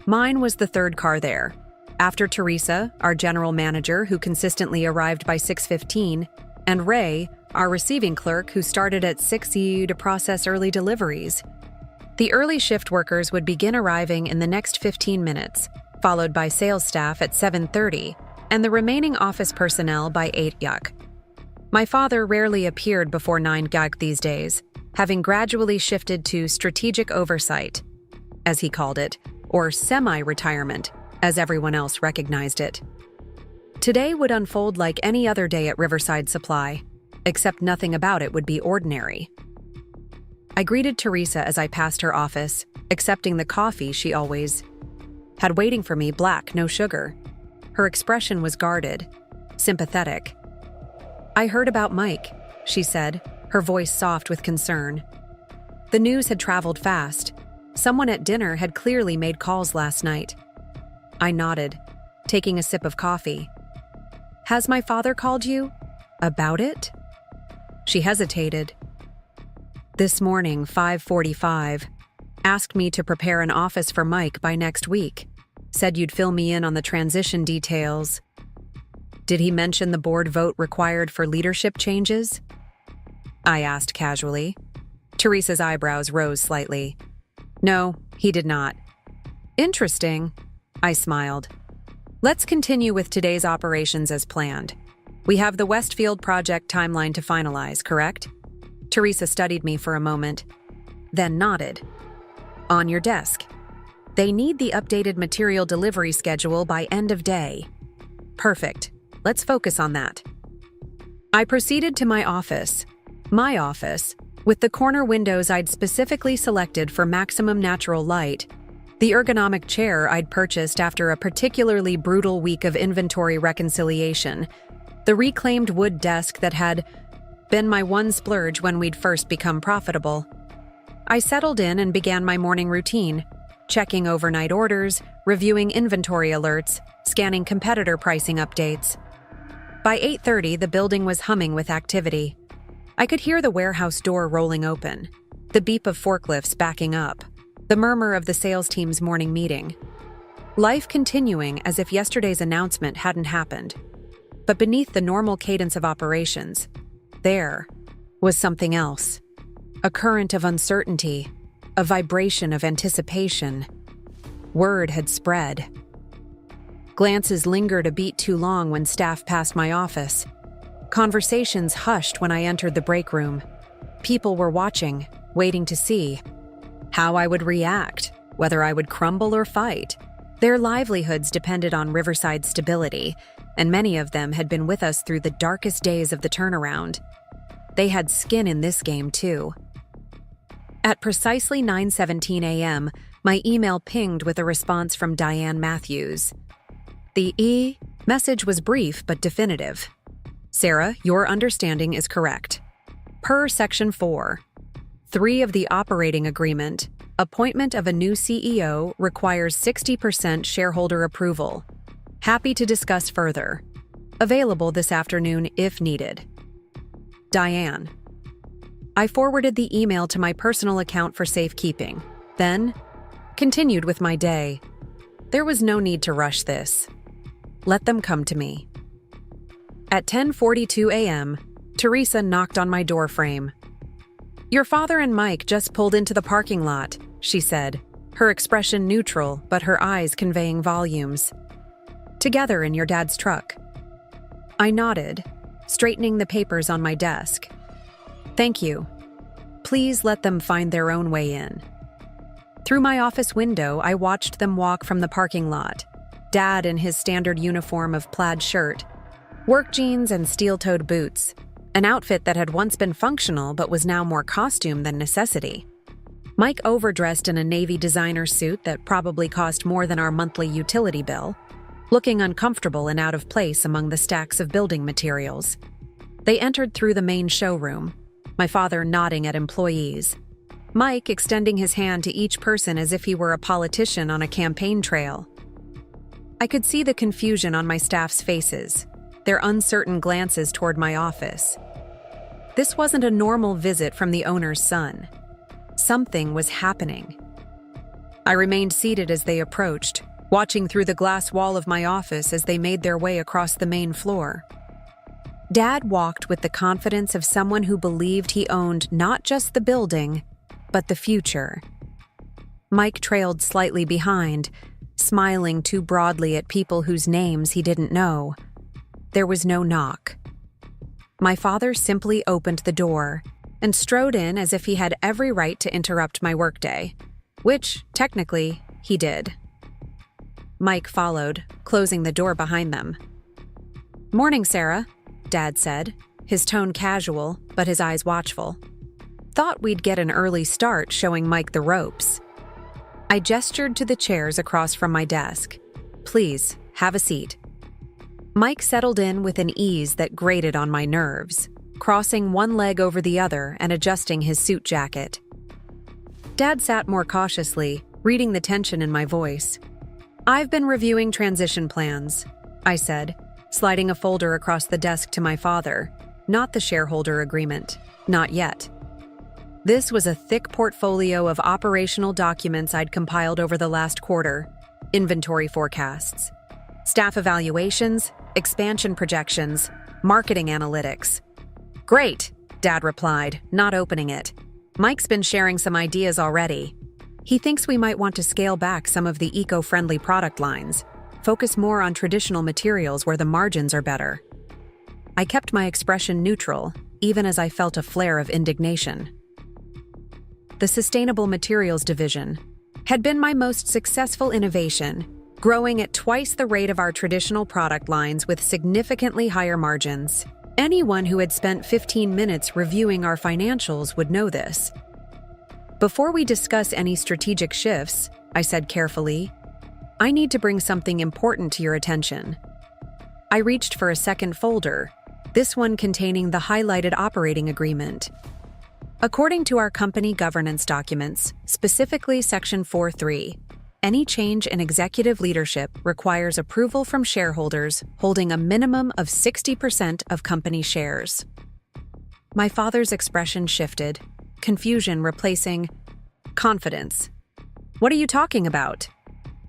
Mine was the 3rd car there, after Teresa, our general manager who consistently arrived by 6:15, and Ray, our receiving clerk who started at 6 a.m. to process early deliveries. The early shift workers would begin arriving in the next 15 minutes, followed by sales staff at 7:30, and the remaining office personnel by 8 yuck. My father rarely appeared before 9 these days, having gradually shifted to strategic oversight, as he called it, or semi-retirement, as everyone else recognized it. Today would unfold like any other day at Riverside Supply, except nothing about it would be ordinary. I greeted Teresa as I passed her office, accepting the coffee she always had waiting for me, black, no sugar. Her expression was guarded, sympathetic. "I heard about Mike," she said, her voice soft with concern. The news had traveled fast. Someone at dinner had clearly made calls last night. I nodded, taking a sip of coffee. "Has my father called you? About it?" She hesitated. "This morning, 5:45, asked me to prepare an office for Mike by next week. Said you'd fill me in on the transition details. Did he mention the board vote required for leadership changes?" I asked casually. Teresa's eyebrows rose slightly. "No, he did not." "Interesting," I smiled. "Let's continue with today's operations as planned. We have the Westfield project timeline to finalize, correct?" Teresa studied me for a moment, then nodded. "On your desk. They need the updated material delivery schedule by end of day." "Perfect. Let's focus on that." I proceeded to my office, with the corner windows I'd specifically selected for maximum natural light, the ergonomic chair I'd purchased after a particularly brutal week of inventory reconciliation, the reclaimed wood desk that had been my one splurge when we'd first become profitable. I settled in and began my morning routine, checking overnight orders, reviewing inventory alerts, scanning competitor pricing updates. By 8:30, the building was humming with activity. I could hear the warehouse door rolling open, the beep of forklifts backing up, the murmur of the sales team's morning meeting. Life continuing as if yesterday's announcement hadn't happened. But beneath the normal cadence of operations, there was something else. A current of uncertainty, a vibration of anticipation. Word had spread. Glances lingered a beat too long when staff passed my office. Conversations hushed when I entered the break room. People were watching, waiting to see how I would react, whether I would crumble or fight. Their livelihoods depended on Riverside's stability, and many of them had been with us through the darkest days of the turnaround. They had skin in this game, too. At precisely 9:17 a.m., my email pinged with a response from Diane Matthews. The message was brief but definitive. "Sarah, your understanding is correct. Per Section 4.3 of the operating agreement, appointment of a new CEO requires 60% shareholder approval. Happy to discuss further. Available this afternoon if needed. Diane." I forwarded the email to my personal account for safekeeping, then continued with my day. There was no need to rush this. Let them come to me. At 10:42 a.m., Teresa knocked on my doorframe. "Your father and Mike just pulled into the parking lot," she said, her expression neutral but her eyes conveying volumes. "Together in your dad's truck." I nodded, straightening the papers on my desk. "Thank you. Please let them find their own way in." Through my office window, I watched them walk from the parking lot. Dad in his standard uniform of plaid shirt, work jeans and steel-toed boots, an outfit that had once been functional but was now more costume than necessity. Mike overdressed in a navy designer suit that probably cost more than our monthly utility bill, looking uncomfortable and out of place among the stacks of building materials. They entered through the main showroom, my father nodding at employees, Mike extending his hand to each person as if he were a politician on a campaign trail. I could see the confusion on my staff's faces, their uncertain glances toward my office. This wasn't a normal visit from the owner's son. Something was happening. I remained seated as they approached, watching through the glass wall of my office as they made their way across the main floor. Dad walked with the confidence of someone who believed he owned not just the building, but the future. Mike trailed slightly behind, smiling too broadly at people whose names he didn't know. There was no knock. My father simply opened the door and strode in as if he had every right to interrupt my workday, which, technically, he did. Mike followed, closing the door behind them. "Morning, Sarah," Dad said, his tone casual, but his eyes watchful. Thought we'd get an early start showing Mike the ropes. I gestured to the chairs across from my desk. "Please, have a seat." Mike settled in with an ease that grated on my nerves, crossing one leg over the other and adjusting his suit jacket. Dad sat more cautiously, reading the tension in my voice. "I've been reviewing transition plans," I said, sliding a folder across the desk to my father. Not the shareholder agreement. Not yet. This was a thick portfolio of operational documents I'd compiled over the last quarter. Inventory forecasts, staff evaluations, expansion projections, marketing analytics. "Great," Dad replied, not opening it. "Mike's been sharing some ideas already. He thinks we might want to scale back some of the eco-friendly product lines, focus more on traditional materials where the margins are better." I kept my expression neutral, even as I felt a flare of indignation. The Sustainable Materials Division had been my most successful innovation, growing at twice the rate of our traditional product lines with significantly higher margins. Anyone who had spent 15 minutes reviewing our financials would know this. "Before we discuss any strategic shifts," I said carefully, "I need to bring something important to your attention." I reached for a second folder, this one containing the highlighted operating agreement. According to our company governance documents, specifically Section 4.3, any change in executive leadership requires approval from shareholders holding a minimum of 60% of company shares. My father's expression shifted, confusion replacing confidence. "What are you talking about?"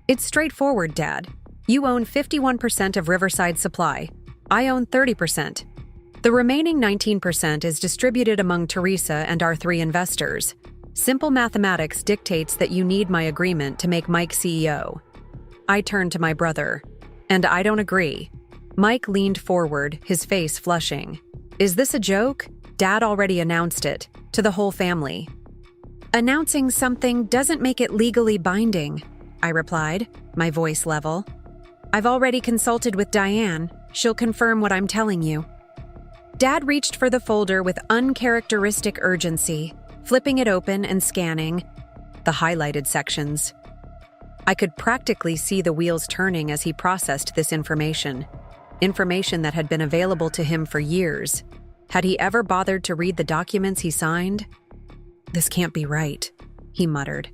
"It's straightforward, Dad. You own 51% of Riverside Supply. I own 30%. The remaining 19% is distributed among Teresa and our 3 investors. Simple mathematics dictates that you need my agreement to make Mike CEO." I turned to my brother. "And I don't agree." Mike leaned forward, his face flushing. "Is this a joke? Dad already announced it, to the whole family." "Announcing something doesn't make it legally binding," I replied, my voice level. "I've already consulted with Diane. She'll confirm what I'm telling you." Dad reached for the folder with uncharacteristic urgency, flipping it open and scanning the highlighted sections. I could practically see the wheels turning as he processed this information that had been available to him for years. Had he ever bothered to read the documents he signed? "This can't be right," he muttered.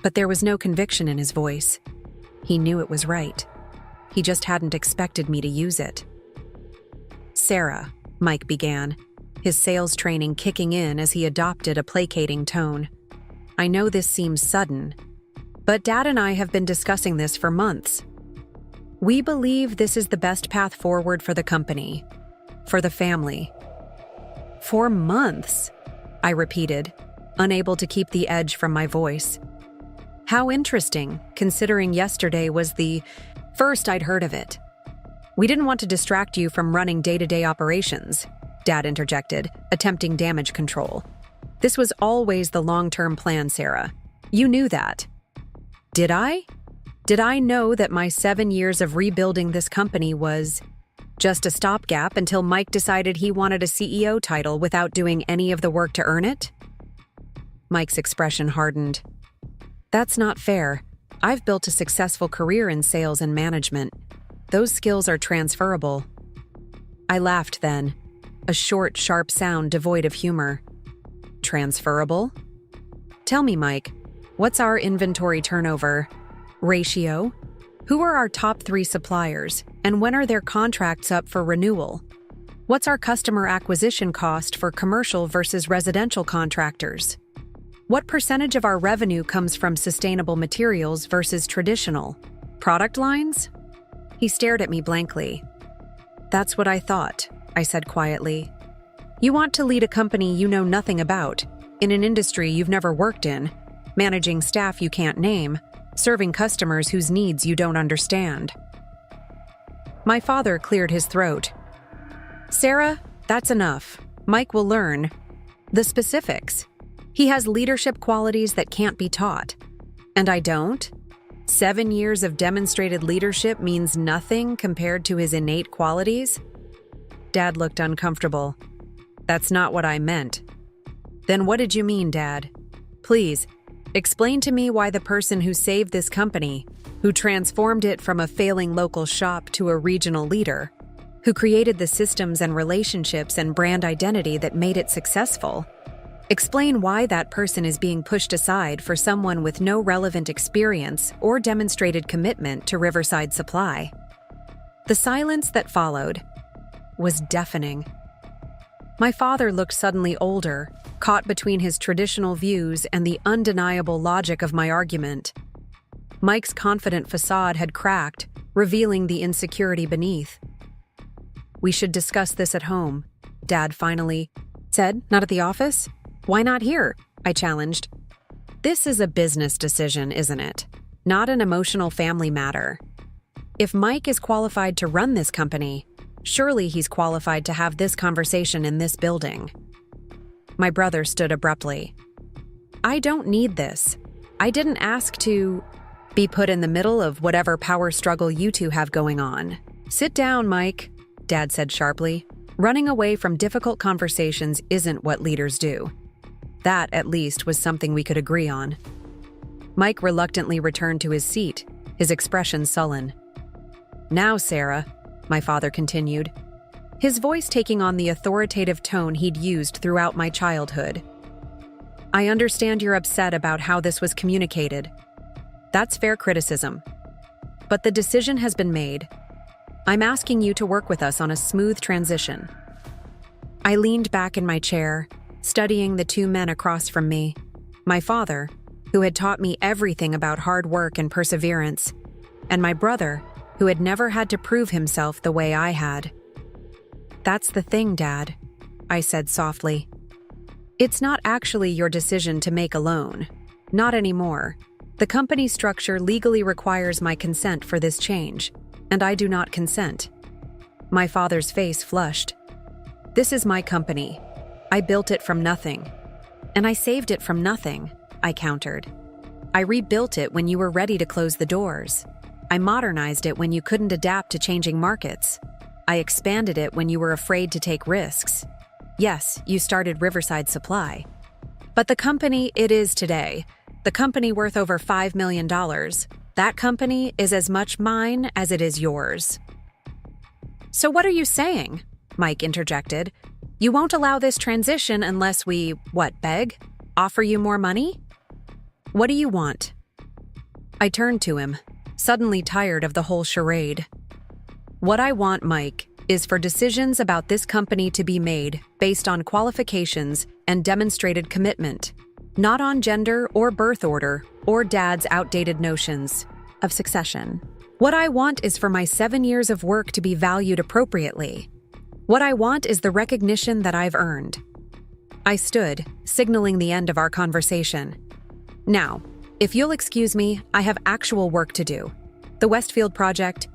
But there was no conviction in his voice. He knew it was right. He just hadn't expected me to use it. "Sarah," Mike began, his sales training kicking in as he adopted a placating tone. "I know this seems sudden, but Dad and I have been discussing this for months. We believe this is the best path forward for the company, for the family." "For months," I repeated, unable to keep the edge from my voice. How interesting, considering yesterday was the first I'd heard of it. "We didn't want to distract you from running day-to-day operations," Dad interjected, attempting damage control. "This was always the long-term plan, Sarah. You knew that." Did I? Did I know that my 7 years of rebuilding this company was just a stopgap until Mike decided he wanted a CEO title without doing any of the work to earn it? Mike's expression hardened. "That's not fair. I've built a successful career in sales and management. Those skills are transferable." I laughed then, a short, sharp sound devoid of humor. "Transferable? Tell me, Mike, what's our inventory turnover ratio? Who are our top 3 suppliers, and when are their contracts up for renewal? What's our customer acquisition cost for commercial versus residential contractors? What percentage of our revenue comes from sustainable materials versus traditional product lines?" He stared at me blankly. "That's what I thought," I said quietly. "You want to lead a company you know nothing about, in an industry you've never worked in, managing staff you can't name, serving customers whose needs you don't understand." My father cleared his throat. "Sarah, That's enough. Mike will learn the specifics. He has leadership qualities that can't be taught. And I don't? 7 years of demonstrated leadership means nothing compared to his innate qualities? Dad looked uncomfortable. That's not what I meant. Then what did you mean, Dad? Please, explain to me why the person who saved this company, who transformed it from a failing local shop to a regional leader, who created the systems and relationships and brand identity that made it successful, explain why that person is being pushed aside for someone with no relevant experience or demonstrated commitment to Riverside Supply. The silence that followed was deafening. My father looked suddenly older, caught between his traditional views and the undeniable logic of my argument. Mike's confident facade had cracked, revealing the insecurity beneath. We should discuss this at home, Dad finally said. Not at the office? Why not here? I challenged. This is a business decision, isn't it? Not an emotional family matter. If Mike is qualified to run this company, surely he's qualified to have this conversation in this building. My brother stood abruptly. I don't need this. I didn't ask to be put in the middle of whatever power struggle you two have going on. Sit down, Mike, Dad said sharply. Running away from difficult conversations isn't what leaders do. That, at least, was something we could agree on. Mike reluctantly returned to his seat, his expression sullen. Now, Sarah, my father continued, his voice taking on the authoritative tone he'd used throughout my childhood. I understand you're upset about how this was communicated. That's fair criticism. But the decision has been made. I'm asking you to work with us on a smooth transition. I leaned back in my chair, studying the two men across from me. My father, who had taught me everything about hard work and perseverance, and my brother, who had never had to prove himself the way I had. That's the thing, Dad, I said softly. It's not actually your decision to make alone. Not anymore. The company structure legally requires my consent for this change, and I do not consent. My father's face flushed. This is my company. I built it from nothing. And I saved it from nothing, I countered. I rebuilt it when you were ready to close the doors. I modernized it when you couldn't adapt to changing markets. I expanded it when you were afraid to take risks. Yes, you started Riverside Supply. But the company it is today, the company worth over $5 million, that company is as much mine as it is yours. So what are you saying? Mike interjected. You won't allow this transition unless we, beg? Offer you more money? What do you want? I turned to him, suddenly tired of the whole charade. What I want, Mike, is for decisions about this company to be made based on qualifications and demonstrated commitment, not on gender or birth order or Dad's outdated notions of succession. What I want is for my 7 years of work to be valued appropriately. What I want is the recognition that I've earned. I stood, signaling the end of our conversation. Now, if you'll excuse me, I have actual work to do. The Westfield project.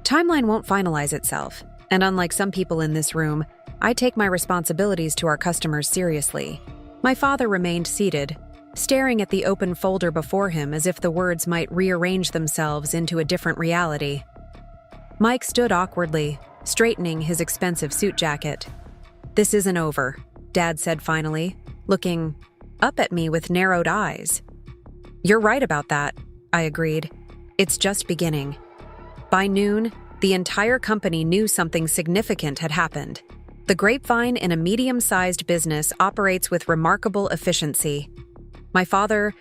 Timeline won't finalize itself, and unlike some people in this room, I take my responsibilities to our customers seriously. My father remained seated, staring at the open folder before him as if the words might rearrange themselves into a different reality. Mike stood awkwardly, straightening his expensive suit jacket. This isn't over, Dad said finally, looking up at me with narrowed eyes. You're right about that, I agreed. It's just beginning. By noon, the entire company knew something significant had happened. The grapevine in a medium-sized business operates with remarkable efficiency. My father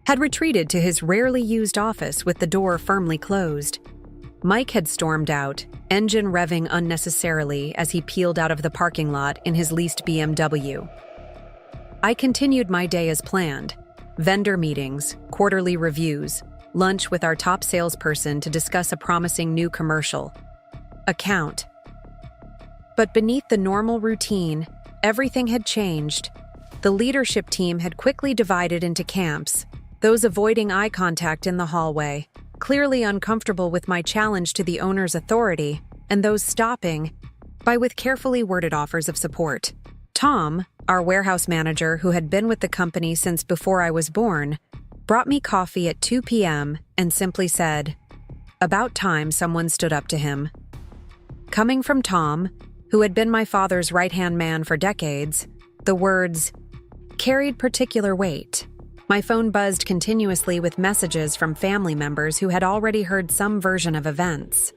had retreated to his rarely used office with the door firmly closed. Mike had stormed out, engine revving unnecessarily as he peeled out of the parking lot in his leased BMW. I continued my day as planned. Vendor meetings, quarterly reviews, lunch with our top salesperson to discuss a promising new commercial. Account. But beneath the normal routine, everything had changed. The leadership team had quickly divided into camps, those avoiding eye contact in the hallway, clearly uncomfortable with my challenge to the owner's authority, and those stopping, by with carefully worded offers of support. Tom, our warehouse manager who had been with the company since before I was born, brought me coffee at 2 p.m. and simply said, "About time someone stood up to him." Coming from Tom, who had been my father's right-hand man for decades, the words carried particular weight. My phone buzzed continuously with messages from family members who had already heard some version of events.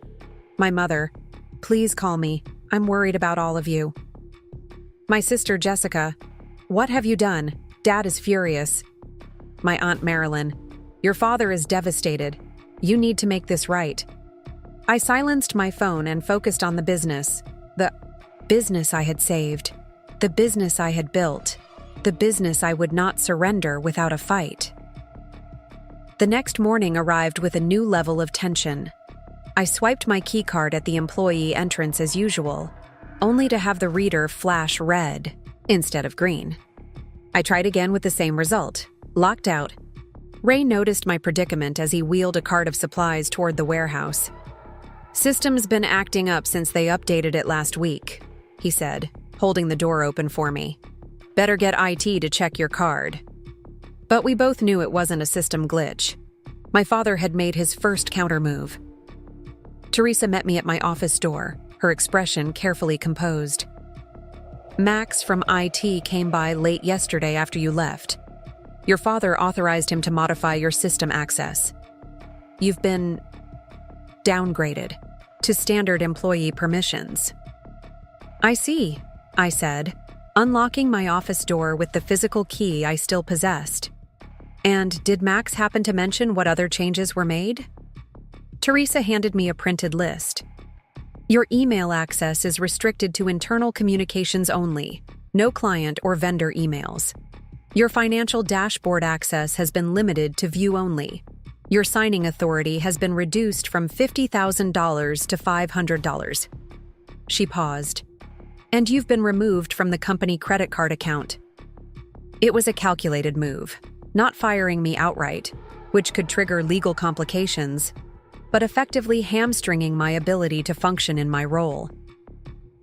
My mother, "Please call me. I'm worried about all of you." My sister Jessica, "What have you done? Dad is furious." My Aunt Marilyn, "Your father is devastated. You need to make this right." I silenced my phone and focused on the business I had saved, the business I had built, the business I would not surrender without a fight. The next morning arrived with a new level of tension. I swiped my keycard at the employee entrance as usual, only to have the reader flash red instead of green. I tried again with the same result, locked out. Ray noticed my predicament as he wheeled a cart of supplies toward the warehouse. "System's been acting up since they updated it last week," he said, holding the door open for me. "Better get IT to check your card." But we both knew it wasn't a system glitch. My father had made his first countermove. Teresa met me at my office door, her expression carefully composed. "Max from IT came by late yesterday after you left. Your father authorized him to modify your system access. You've been downgraded to standard employee permissions." "I see," I said, unlocking my office door with the physical key I still possessed. "And did Max happen to mention what other changes were made?" Teresa handed me a printed list. "Your email access is restricted to internal communications only, no client or vendor emails. Your financial dashboard access has been limited to view only. Your signing authority has been reduced from $50,000 to $500. She paused. "And you've been removed from the company credit card account." It was a calculated move, not firing me outright, which could trigger legal complications, but effectively hamstringing my ability to function in my role.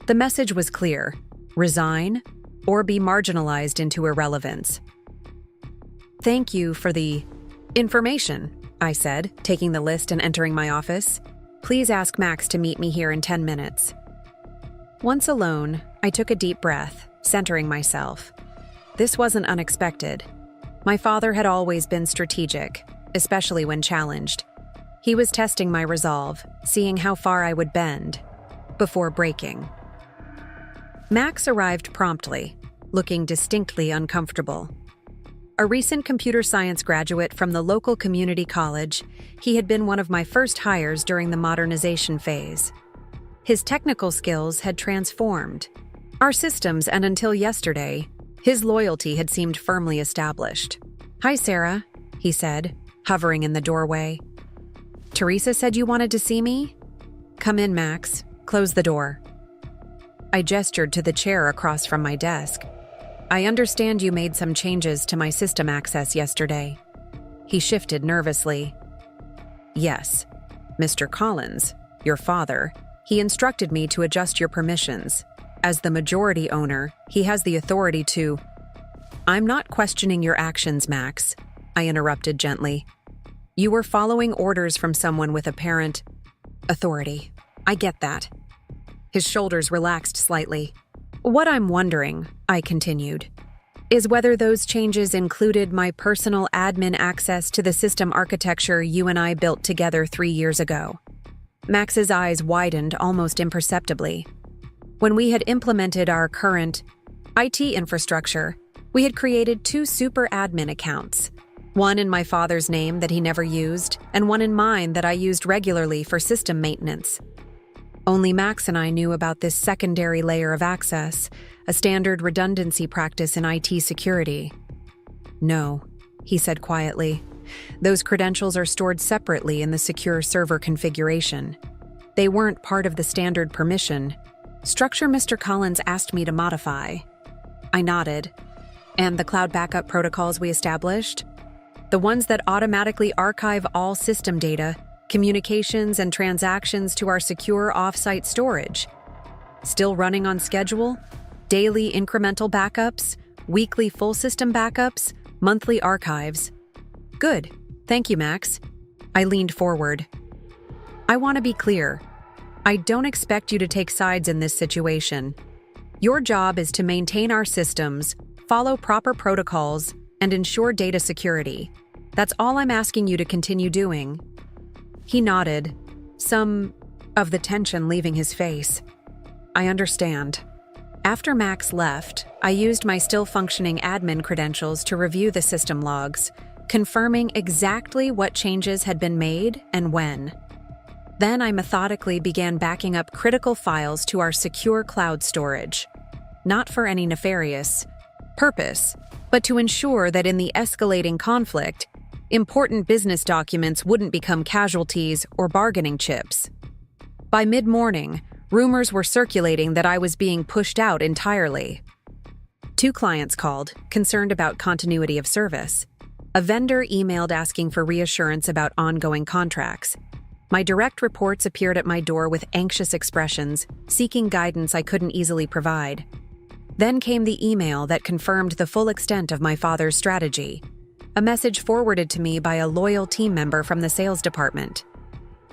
The message was clear: resign or be marginalized into irrelevance. "Thank you for the information," I said, taking the list and entering my office. "Please ask Max to meet me here in 10 minutes. Once alone, I took a deep breath, centering myself. This wasn't unexpected. My father had always been strategic, especially when challenged. He was testing my resolve, seeing how far I would bend, before breaking. Max arrived promptly, looking distinctly uncomfortable. A recent computer science graduate from the local community college, he had been one of my first hires during the modernization phase. His technical skills had transformed our systems, and until yesterday, his loyalty had seemed firmly established. "Hi, Sarah," he said, hovering in the doorway. "Teresa said you wanted to see me?" "Come in, Max. Close the door." I gestured to the chair across from my desk. "I understand you made some changes to my system access yesterday." He shifted nervously. "Yes, Mr. Collins, your father, he instructed me to adjust your permissions. As the majority owner, he has the authority to—" "I'm not questioning your actions, Max," I interrupted gently. "You were following orders from someone with apparent authority. I get that." His shoulders relaxed slightly. "What I'm wondering," I continued, "is whether those changes included my personal admin access to the system architecture you and I built together 3 years ago." Max's eyes widened almost imperceptibly. When we had implemented our current IT infrastructure, we had created 2 super admin accounts, one in my father's name that he never used, and one in mine that I used regularly for system maintenance. Only Max and I knew about this secondary layer of access, a standard redundancy practice in IT security. "No," he said quietly. "Those credentials are stored separately in the secure server configuration. They weren't part of the standard permission structure Mr. Collins asked me to modify." I nodded. "And the cloud backup protocols we established? The ones that automatically archive all system data, communications, and transactions to our secure off-site storage?" Still running on schedule? Daily incremental backups? Weekly full system backups? Monthly archives? Good. Thank you, Max. I leaned forward. I want to be clear. I don't expect you to take sides in this situation. Your job is to maintain our systems, follow proper protocols, and ensure data security. That's all I'm asking you to continue doing. He nodded, some of the tension leaving his face. I understand. After Max left, I used my still-functioning admin credentials to review the system logs, confirming exactly what changes had been made and when. Then I methodically began backing up critical files to our secure cloud storage. Not for any nefarious purpose, but to ensure that in the escalating conflict, important business documents wouldn't become casualties or bargaining chips. By mid-morning, rumors were circulating that I was being pushed out entirely. 2 clients called, concerned about continuity of service. A vendor emailed asking for reassurance about ongoing contracts. My direct reports appeared at my door with anxious expressions, seeking guidance I couldn't easily provide. Then came the email that confirmed the full extent of my father's strategy. A message forwarded to me by a loyal team member from the sales department.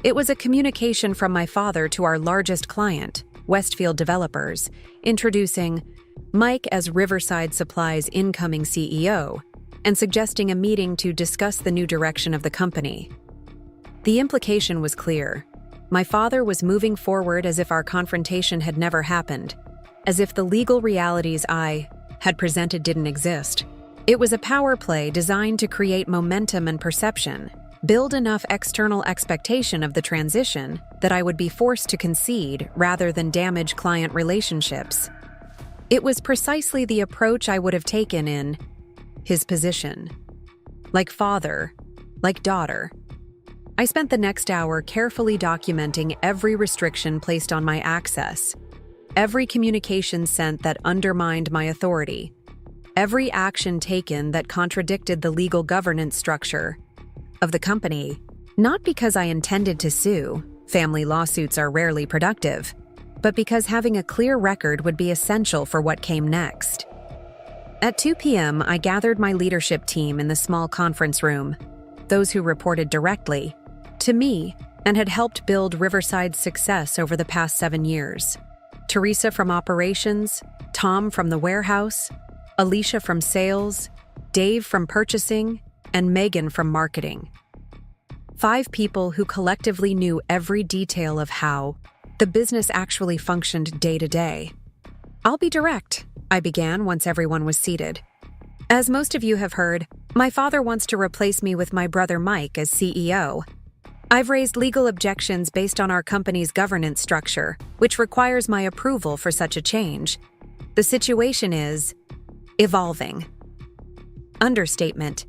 It was a communication from my father to our largest client, Westfield Developers, introducing Mike as Riverside Supply's incoming CEO and suggesting a meeting to discuss the new direction of the company. The implication was clear. My father was moving forward as if our confrontation had never happened, as if the legal realities I had presented didn't exist. It was a power play designed to create momentum and perception, build enough external expectation of the transition that I would be forced to concede rather than damage client relationships. It was precisely the approach I would have taken in his position. Like father, like daughter. I spent the next hour carefully documenting every restriction placed on my access, every communication sent that undermined my authority, every action taken that contradicted the legal governance structure of the company, not because I intended to sue, family lawsuits are rarely productive, but because having a clear record would be essential for what came next. At 2 p.m., I gathered my leadership team in the small conference room, those who reported directly to me and had helped build Riverside's success over the past 7 years. Teresa from operations, Tom from the warehouse, Alicia from sales, Dave from purchasing, and Megan from marketing. 5 people who collectively knew every detail of how the business actually functioned day to day. I'll be direct, I began once everyone was seated. As most of you have heard, my father wants to replace me with my brother Mike as CEO. I've raised legal objections based on our company's governance structure, which requires my approval for such a change. The situation is evolving. Understatement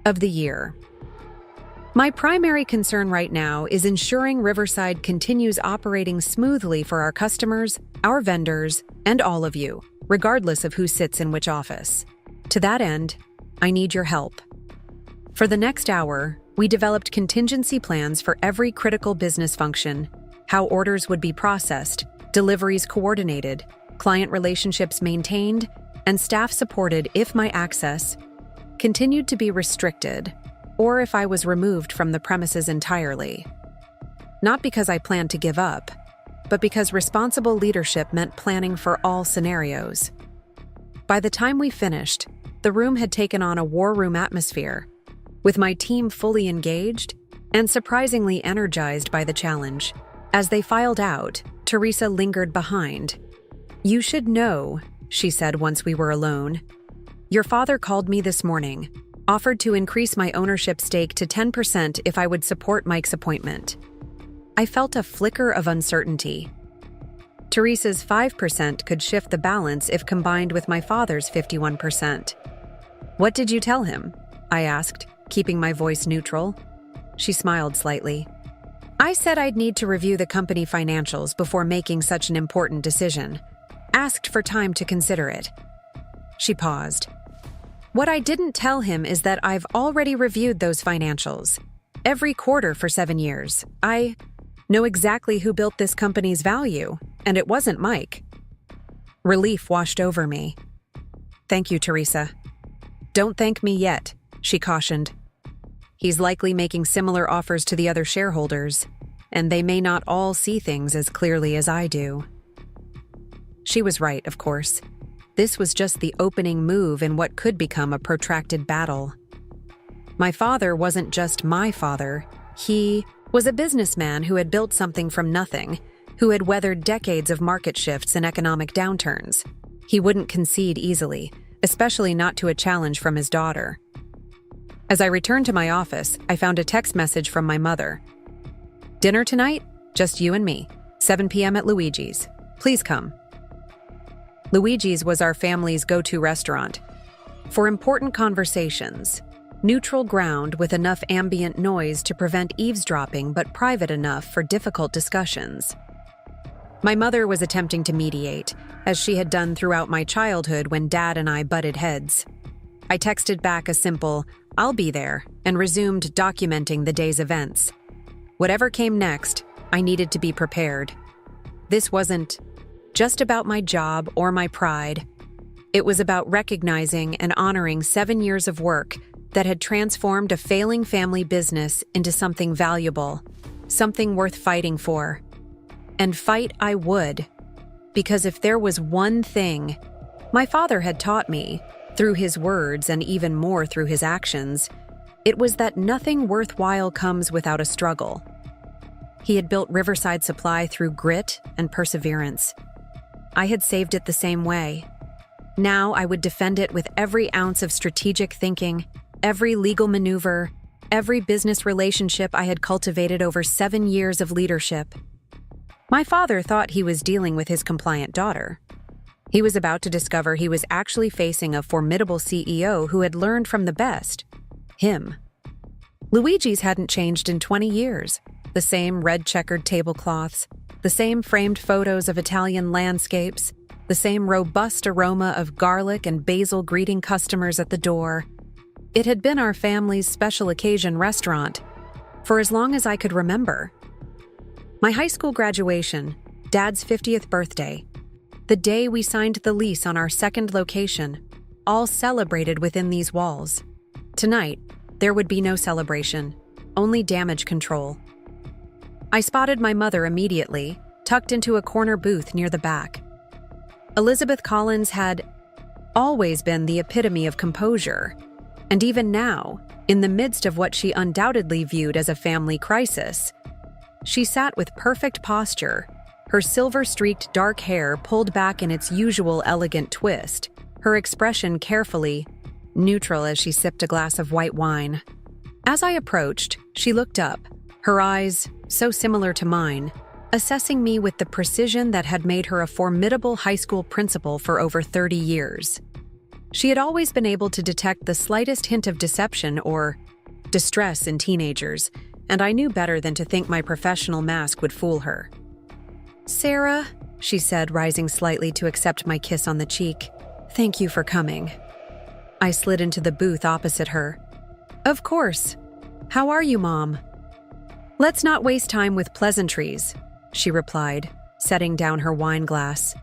of the year. My primary concern right now is ensuring Riverside continues operating smoothly for our customers, our vendors, and all of you, regardless of who sits in which office. To that end, I need your help. For the next hour, we developed contingency plans for every critical business function, how orders would be processed, deliveries coordinated, client relationships maintained, and staff supported if my access continued to be restricted, or if I was removed from the premises entirely. Not because I planned to give up, but because responsible leadership meant planning for all scenarios. By the time we finished, the room had taken on a war room atmosphere, with my team fully engaged and surprisingly energized by the challenge. As they filed out, Teresa lingered behind. "You should know," she said once we were alone. "Your father called me this morning, offered to increase my ownership stake to 10% if I would support Mike's appointment." I felt a flicker of uncertainty. Teresa's 5% could shift the balance if combined with my father's 51%. "What did you tell him?" I asked, keeping my voice neutral. She smiled slightly. "I said I'd need to review the company financials before making such an important decision. Asked for time to consider it." She paused. "What I didn't tell him is that I've already reviewed those financials. Every quarter for 7 years. Know exactly who built this company's value, and it wasn't Mike. Relief washed over me. Thank you, Teresa. Don't thank me yet, she cautioned. He's likely making similar offers to the other shareholders, and they may not all see things as clearly as I do. She was right, of course. This was just the opening move in what could become a protracted battle. My father wasn't just my father. He was a businessman who had built something from nothing, who had weathered decades of market shifts and economic downturns. He wouldn't concede easily, especially not to a challenge from his daughter. As I returned to my office, I found a text message from my mother. Dinner tonight? Just you and me. 7 p.m. at Luigi's. Please come. Luigi's was our family's go-to restaurant. For important conversations, neutral ground with enough ambient noise to prevent eavesdropping but private enough for difficult discussions. My mother was attempting to mediate, as she had done throughout my childhood when Dad and I butted heads. I texted back a simple, "I'll be there," and resumed documenting the day's events. Whatever came next, I needed to be prepared. This wasn't just about my job or my pride. It was about recognizing and honoring 7 years of work that had transformed a failing family business into something valuable, something worth fighting for. And fight I would, because if there was one thing my father had taught me, through his words and even more through his actions, it was that nothing worthwhile comes without a struggle. He had built Riverside Supply through grit and perseverance. I had saved it the same way. Now I would defend it with every ounce of strategic thinking, every legal maneuver, every business relationship I had cultivated over 7 years of leadership. My father thought he was dealing with his compliant daughter. He was about to discover he was actually facing a formidable CEO who had learned from the best, him. Luigi's hadn't changed in 20 years. The same red-checkered tablecloths, the same framed photos of Italian landscapes, the same robust aroma of garlic and basil greeting customers at the door. It had been our family's special occasion restaurant for as long as I could remember. My high school graduation, Dad's 50th birthday, the day we signed the lease on our second location, all celebrated within these walls. Tonight, there would be no celebration, only damage control. I spotted my mother immediately, tucked into a corner booth near the back. Elizabeth Collins had always been the epitome of composure, and even now, in the midst of what she undoubtedly viewed as a family crisis, she sat with perfect posture, her silver-streaked dark hair pulled back in its usual elegant twist, her expression carefully neutral as she sipped a glass of white wine. As I approached, she looked up, her eyes, so similar to mine, assessing me with the precision that had made her a formidable high school principal for over 30 years. She had always been able to detect the slightest hint of deception or distress in teenagers, and I knew better than to think my professional mask would fool her. "Sarah," she said, rising slightly to accept my kiss on the cheek, "thank you for coming." I slid into the booth opposite her. "Of course. How are you, Mom?" "Let's not waste time with pleasantries," she replied, setting down her wine glass.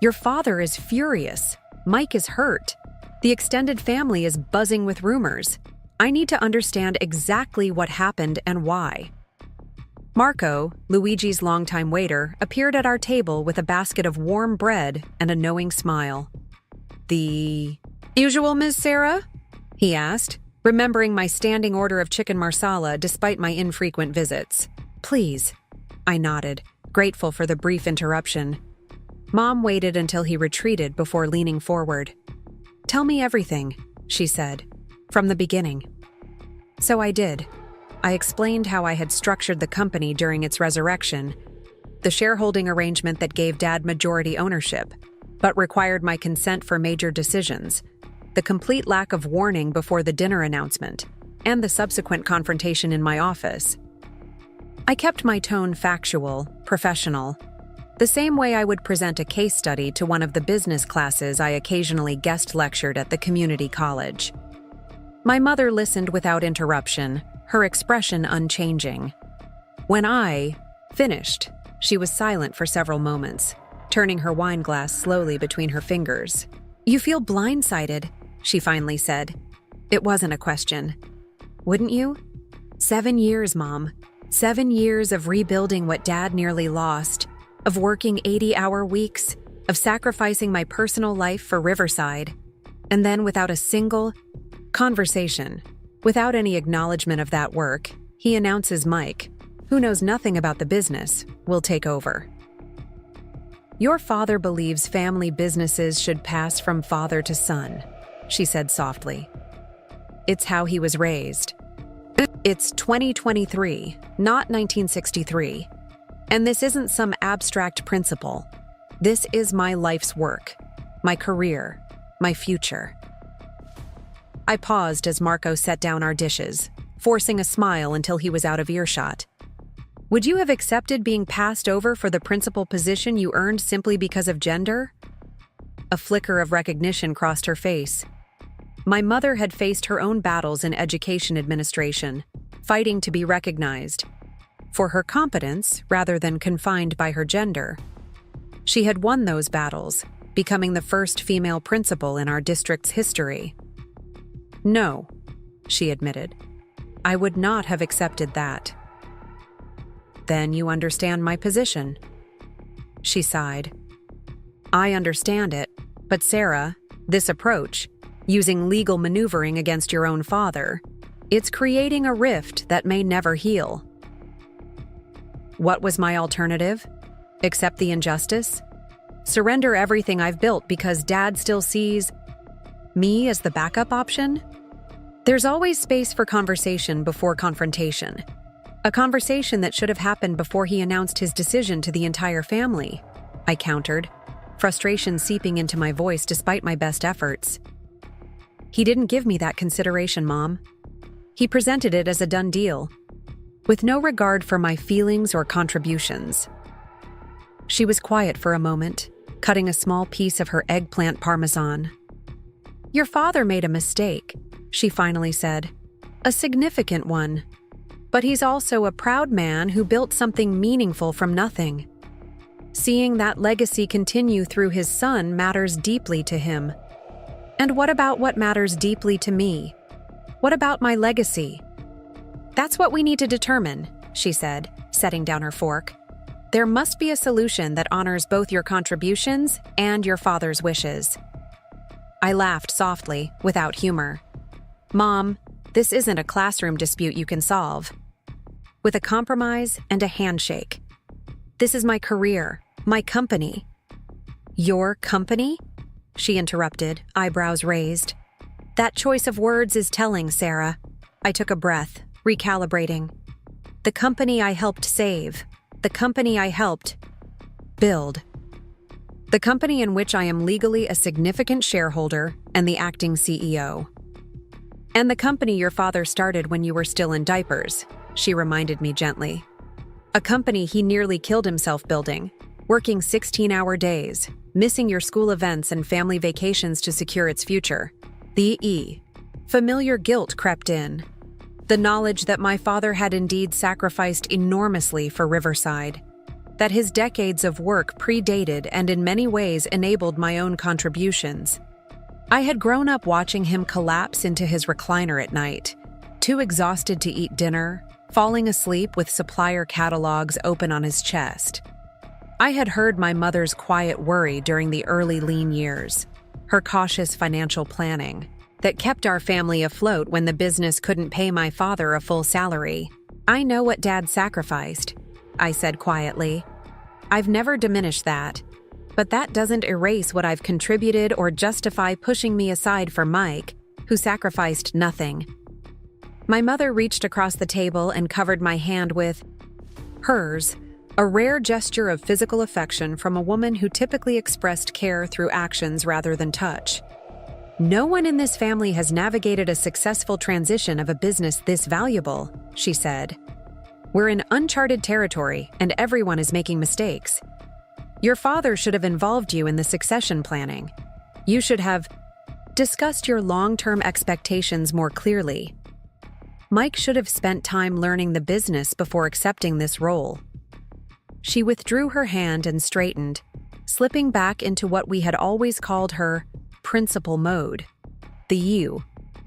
"Your father is furious. Mike is hurt. The extended family is buzzing with rumors. I need to understand exactly what happened and why." Marco, Luigi's longtime waiter, appeared at our table with a basket of warm bread and a knowing smile. "The usual, Ms. Sarah?" he asked, remembering my standing order of chicken marsala despite my infrequent visits. "Please." I nodded, grateful for the brief interruption. Mom waited until he retreated before leaning forward. "Tell me everything," she said, "from the beginning." So I did. I explained how I had structured the company during its resurrection, the shareholding arrangement that gave Dad majority ownership, but required my consent for major decisions, the complete lack of warning before the dinner announcement, and the subsequent confrontation in my office. I kept my tone factual, professional, the same way I would present a case study to one of the business classes I occasionally guest lectured at the community college. My mother listened without interruption, her expression unchanging. When I, Finished. She was silent for several moments, turning her wine glass slowly between her fingers. "You feel blindsided," she finally said. It wasn't a question. "Wouldn't you? 7 years, Mom. 7 years of rebuilding what Dad nearly lost, of working 80-hour weeks, of sacrificing my personal life for Riverside. And then without a single conversation, without any acknowledgement of that work, he announces Mike, who knows nothing about the business, will take over. Your father believes family businesses should pass from father to son," she said softly. "It's how he was raised. It's 2023, not 1963. And this isn't some abstract principle. This is my life's work, my career, my future." I paused as Marco set down our dishes, forcing a smile until he was out of earshot. "Would you have accepted being passed over for the principal position you earned simply because of gender?" A flicker of recognition crossed her face. My mother had faced her own battles in education administration, fighting to be recognized for her competence rather than confined by her gender. She had won those battles, becoming the first female principal in our district's history. "No," she admitted. "I would not have accepted that." "Then you understand my position." She sighed. "I understand it, but Sarah, this approach, using legal maneuvering against your own father, it's creating a rift that may never heal." What was my alternative? Accept the injustice? Surrender everything I've built because Dad still sees me as the backup option? There's always space for conversation before confrontation. A conversation that should have happened before he announced his decision to the entire family, I countered, frustration seeping into my voice despite my best efforts. "He didn't give me that consideration, Mom. He presented it as a done deal, with no regard for my feelings or contributions." She was quiet for a moment, cutting a small piece of her eggplant parmesan. "Your father made a mistake," she finally said. "A significant one. But he's also a proud man who built something meaningful from nothing. Seeing that legacy continue through his son matters deeply to him. And what about what matters deeply to me? What about my legacy?" "That's what we need to determine," she said, setting down her fork. "There must be a solution that honors both your contributions and your father's wishes." I laughed softly, without humor. "Mom, this isn't a classroom dispute you can solve. With a compromise and a handshake. This is my career, my company." "Your company?" she interrupted, eyebrows raised. "That choice of words is telling, Sarah." I took a breath, recalibrating. "The company I helped save. The company I helped build. The company in which I am legally a significant shareholder and the acting CEO. And the company your father started when you were still in diapers," she reminded me gently. "A company he nearly killed himself building, working 16-hour days, missing your school events and family vacations to secure its future." Familiar guilt crept in. The knowledge that my father had indeed sacrificed enormously for Riverside, that his decades of work predated and in many ways enabled my own contributions. I had grown up watching him collapse into his recliner at night, too exhausted to eat dinner, falling asleep with supplier catalogs open on his chest. I had heard my mother's quiet worry during the early lean years, her cautious financial planning, that kept our family afloat when the business couldn't pay my father a full salary. "I know what Dad sacrificed," I said quietly. "I've never diminished that. But that doesn't erase what I've contributed or justify pushing me aside for Mike, who sacrificed nothing." My mother reached across the table and covered my hand with hers, a rare gesture of physical affection from a woman who typically expressed care through actions rather than touch. "No one in this family has navigated a successful transition of a business this valuable," she said. "We're in uncharted territory, and everyone is making mistakes. Your father should have involved you in the succession planning. You should have discussed your long-term expectations more clearly. Mike should have spent time learning the business before accepting this role." She withdrew her hand and straightened, slipping back into what we had always called her principal mode. The you,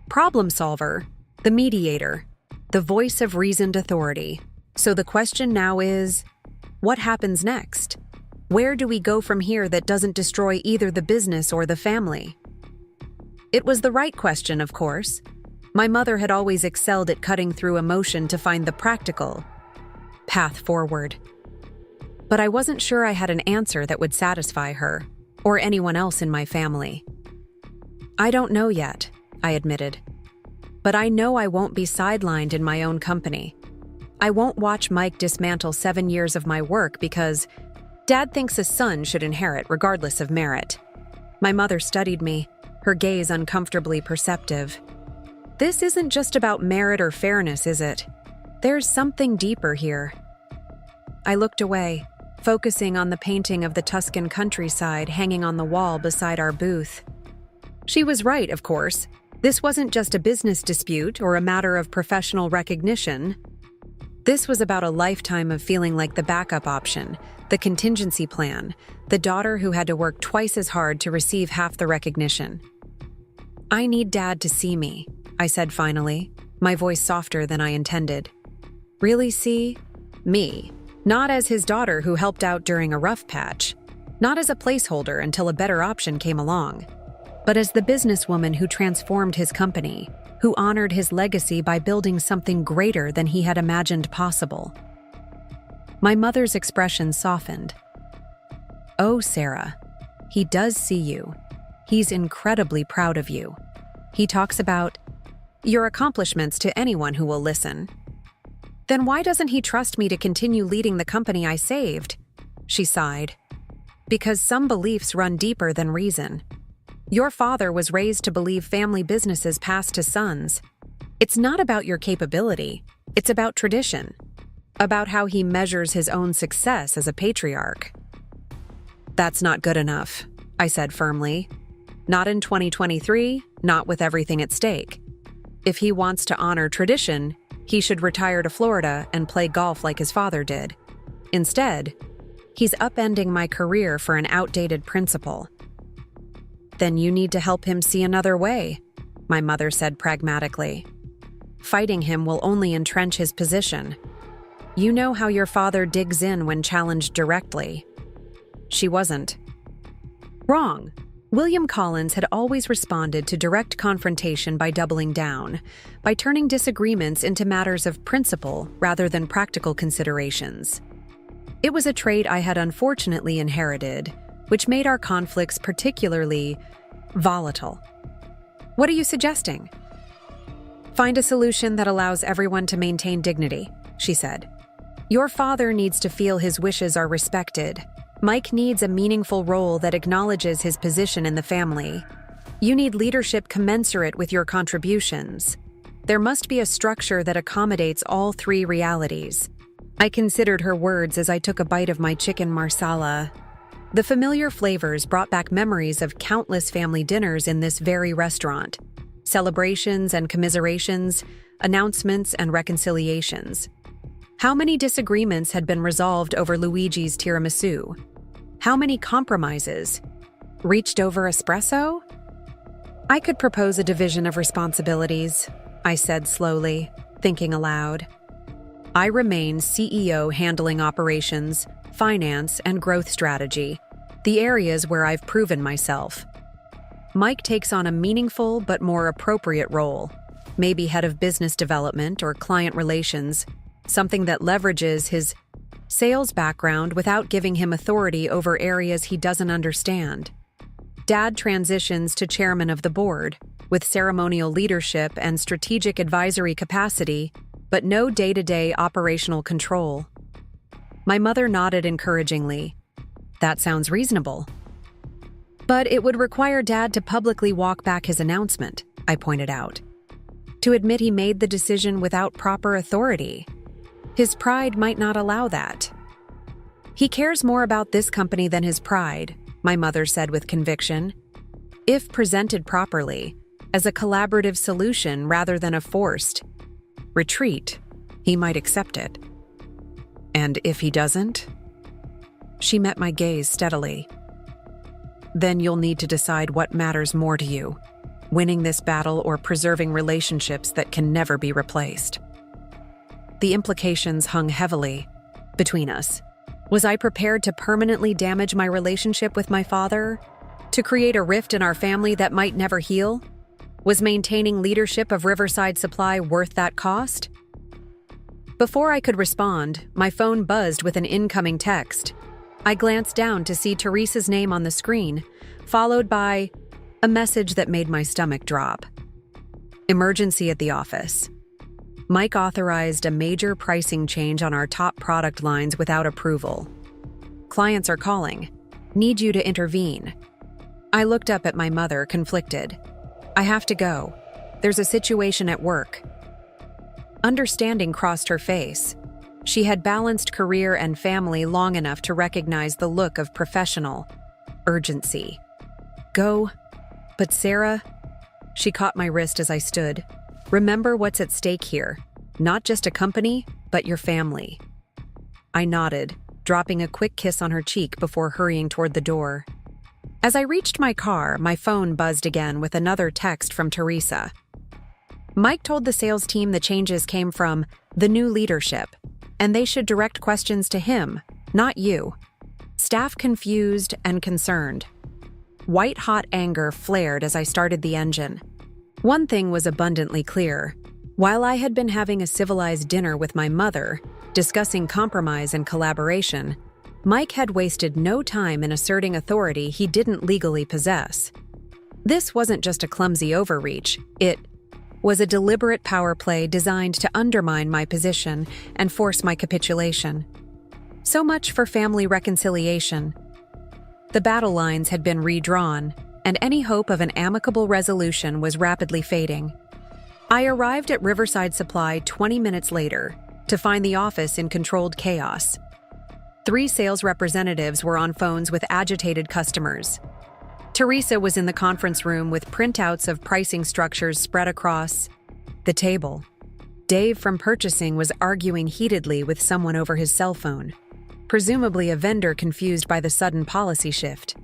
problem solver, the mediator, the voice of reasoned authority. So the question now is, what happens next? Where do we go from here that doesn't destroy either the business or the family? It was the right question, of course. My mother had always excelled at cutting through emotion to find the practical path forward. But I wasn't sure I had an answer that would satisfy her, or anyone else in my family. I don't know yet, I admitted. But I know I won't be sidelined in my own company. I won't watch Mike dismantle 7 years of my work because Dad thinks a son should inherit regardless of merit. My mother studied me, her gaze uncomfortably perceptive. This isn't just about merit or fairness, is it? There's something deeper here. I looked away, focusing on the painting of the Tuscan countryside hanging on the wall beside our booth. She was right, of course. This wasn't just a business dispute or a matter of professional recognition. This was about a lifetime of feeling like the backup option, the contingency plan, the daughter who had to work twice as hard to receive half the recognition. I need Dad to see me, I said finally, my voice softer than I intended. Really see? Me. Not as his daughter who helped out during a rough patch. Not as a placeholder until a better option came along. But as the businesswoman who transformed his company, who honored his legacy by building something greater than he had imagined possible. My mother's expression softened. Oh, Sarah, he does see you. He's incredibly proud of you. He talks about your accomplishments to anyone who will listen. Then why doesn't he trust me to continue leading the company I saved? She sighed. Because some beliefs run deeper than reason. Your father was raised to believe family businesses pass to sons. It's not about your capability. It's about tradition. About how he measures his own success as a patriarch. That's not good enough, I said firmly. Not in 2023, not with everything at stake. If he wants to honor tradition, he should retire to Florida and play golf like his father did. Instead, he's upending my career for an outdated principle. Then you need to help him see another way, my mother said pragmatically. Fighting him will only entrench his position. You know how your father digs in when challenged directly. She wasn't. Wrong. William Collins had always responded to direct confrontation by doubling down, by turning disagreements into matters of principle rather than practical considerations. It was a trait I had unfortunately inherited, which made our conflicts particularly volatile. What are you suggesting? Find a solution that allows everyone to maintain dignity, she said. Your father needs to feel his wishes are respected. Mike needs a meaningful role that acknowledges his position in the family. You need leadership commensurate with your contributions. There must be a structure that accommodates all three realities. I considered her words as I took a bite of my chicken marsala. The familiar flavors brought back memories of countless family dinners in this very restaurant. Celebrations and commiserations, announcements and reconciliations. How many disagreements had been resolved over Luigi's tiramisu? How many compromises? Reached over espresso? I could propose a division of responsibilities, I said slowly, thinking aloud. I remain CEO handling operations, finance, and growth strategy, the areas where I've proven myself. Mike takes on a meaningful but more appropriate role, maybe head of business development or client relations, something that leverages his sales background without giving him authority over areas he doesn't understand. Dad transitions to chairman of the board, with ceremonial leadership and strategic advisory capacity, but no day-to-day operational control. My mother nodded encouragingly. That sounds reasonable. But it would require Dad to publicly walk back his announcement, I pointed out. To admit he made the decision without proper authority. His pride might not allow that. He cares more about this company than his pride, my mother said with conviction. If presented properly, as a collaborative solution rather than a forced retreat, he might accept it. And if he doesn't? She met my gaze steadily. Then you'll need to decide what matters more to you, winning this battle or preserving relationships that can never be replaced. The implications hung heavily between us. Was I prepared to permanently damage my relationship with my father? To create a rift in our family that might never heal? Was maintaining leadership of Riverside Supply worth that cost? Before I could respond, my phone buzzed with an incoming text. I glanced down to see Teresa's name on the screen, followed by a message that made my stomach drop. Emergency at the office. Mike authorized a major pricing change on our top product lines without approval. Clients are calling. Need you to intervene. I looked up at my mother, conflicted. I have to go. There's a situation at work. Understanding crossed her face. She had balanced career and family long enough to recognize the look of professional urgency. Go. But Sarah, she caught my wrist as I stood. Remember what's at stake here. Not just a company, but your family. I nodded, dropping a quick kiss on her cheek before hurrying toward the door. As I reached my car, my phone buzzed again with another text from Teresa. Mike told the sales team the changes came from the new leadership, and they should direct questions to him, not you. Staff confused and concerned. White-hot anger flared as I started the engine. One thing was abundantly clear. While I had been having a civilized dinner with my mother, discussing compromise and collaboration, Mike had wasted no time in asserting authority he didn't legally possess. This wasn't just a clumsy overreach, it was a deliberate power play designed to undermine my position and force my capitulation. So much for family reconciliation. The battle lines had been redrawn, and any hope of an amicable resolution was rapidly fading. I arrived at Riverside Supply 20 minutes later to find the office in controlled chaos. 3 sales representatives were on phones with agitated customers. Teresa was in the conference room with printouts of pricing structures spread across the table. Dave from purchasing was arguing heatedly with someone over his cell phone, presumably a vendor confused by the sudden policy shift.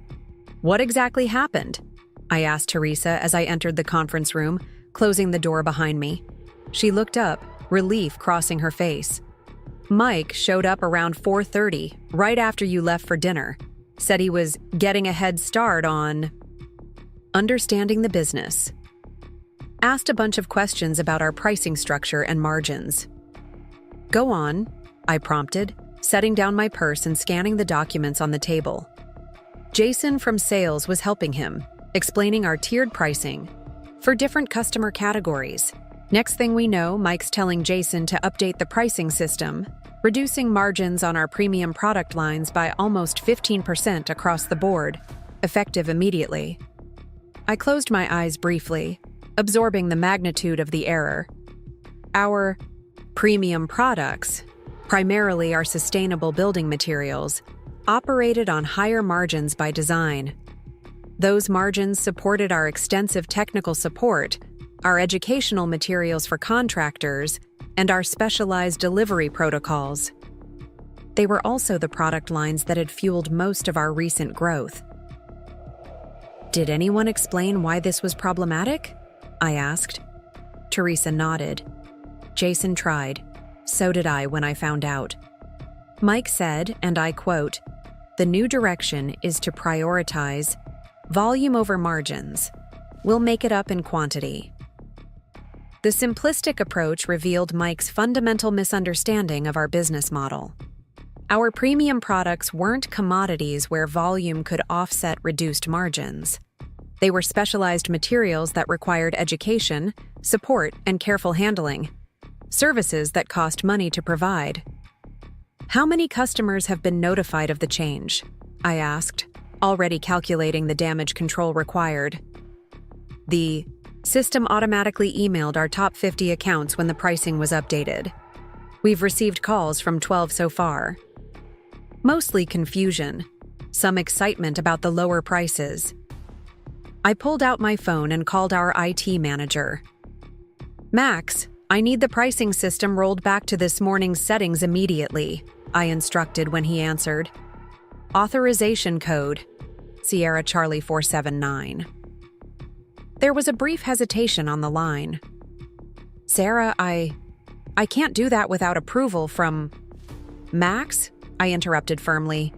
What exactly happened? I asked Teresa as I entered the conference room, closing the door behind me. She looked up, relief crossing her face. Mike showed up around 4:30, right after you left for dinner. Said he was getting a head start on understanding the business. Asked a bunch of questions about our pricing structure and margins. Go on, I prompted, setting down my purse and scanning the documents on the table. Jason from sales was helping him, explaining our tiered pricing for different customer categories. Next thing we know, Mike's telling Jason to update the pricing system, reducing margins on our premium product lines by almost 15% across the board, effective immediately. I closed my eyes briefly, absorbing the magnitude of the error. Our premium products, primarily our sustainable building materials, operated on higher margins by design. Those margins supported our extensive technical support, our educational materials for contractors, and our specialized delivery protocols. They were also the product lines that had fueled most of our recent growth. Did anyone explain why this was problematic? I asked. Teresa nodded. Jason tried. So did I when I found out. Mike said, and I quote, "The new direction is to prioritize volume over margins. We'll make it up in quantity." The simplistic approach revealed Mike's fundamental misunderstanding of our business model. Our premium products weren't commodities where volume could offset reduced margins. They were specialized materials that required education, support, and careful handling, services that cost money to provide. How many customers have been notified of the change? I asked, already calculating the damage control required. The system automatically emailed our top 50 accounts when the pricing was updated. We've received calls from 12 so far. Mostly confusion, some excitement about the lower prices. I pulled out my phone and called our IT manager. Max, I need the pricing system rolled back to this morning's settings immediately, I instructed when he answered. Authorization code, Sierra Charlie 479. There was a brief hesitation on the line. Sarah, I can't do that without approval from… Max? I interrupted firmly.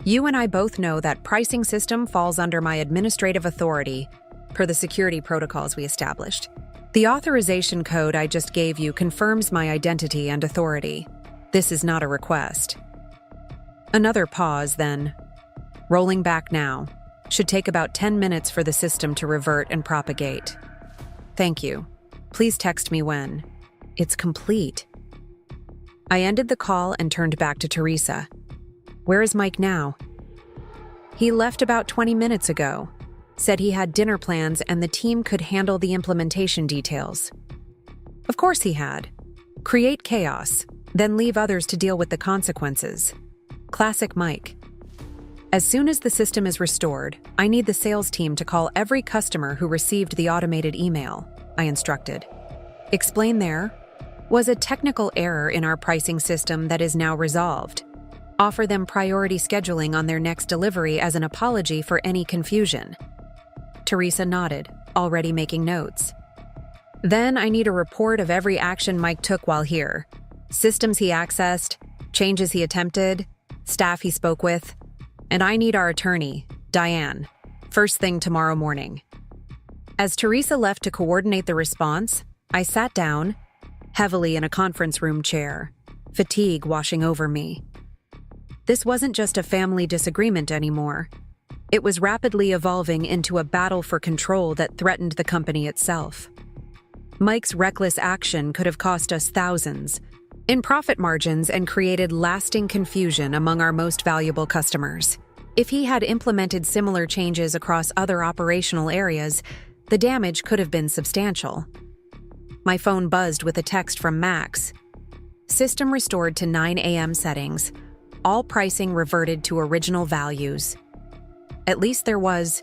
You and I both know that pricing system falls under my administrative authority, per the security protocols we established. The authorization code I just gave you confirms my identity and authority. This is not a request. Another pause, then. Rolling back now. Should take about 10 minutes for the system to revert and propagate. Thank you. Please text me when it's complete. I ended the call and turned back to Teresa. Where is Mike now? He left about 20 minutes ago. Said he had dinner plans and the team could handle the implementation details. Of course he had. Create chaos, then leave others to deal with the consequences. Classic Mike. As soon as the system is restored, I need the sales team to call every customer who received the automated email, I instructed. Explain there was a technical error in our pricing system that is now resolved. Offer them priority scheduling on their next delivery as an apology for any confusion. Teresa nodded, already making notes. Then I need a report of every action Mike took while here. Systems he accessed, changes he attempted, staff he spoke with, and I need our attorney, Diane, first thing tomorrow morning. As Teresa left to coordinate the response, I sat down, heavily in a conference room chair, fatigue washing over me. This wasn't just a family disagreement anymore. It was rapidly evolving into a battle for control that threatened the company itself. Mike's reckless action could have cost us thousands in profit margins and created lasting confusion among our most valuable customers. If he had implemented similar changes across other operational areas, the damage could have been substantial. My phone buzzed with a text from Max. System restored to 9 a.m. settings. All pricing reverted to original values. At least there was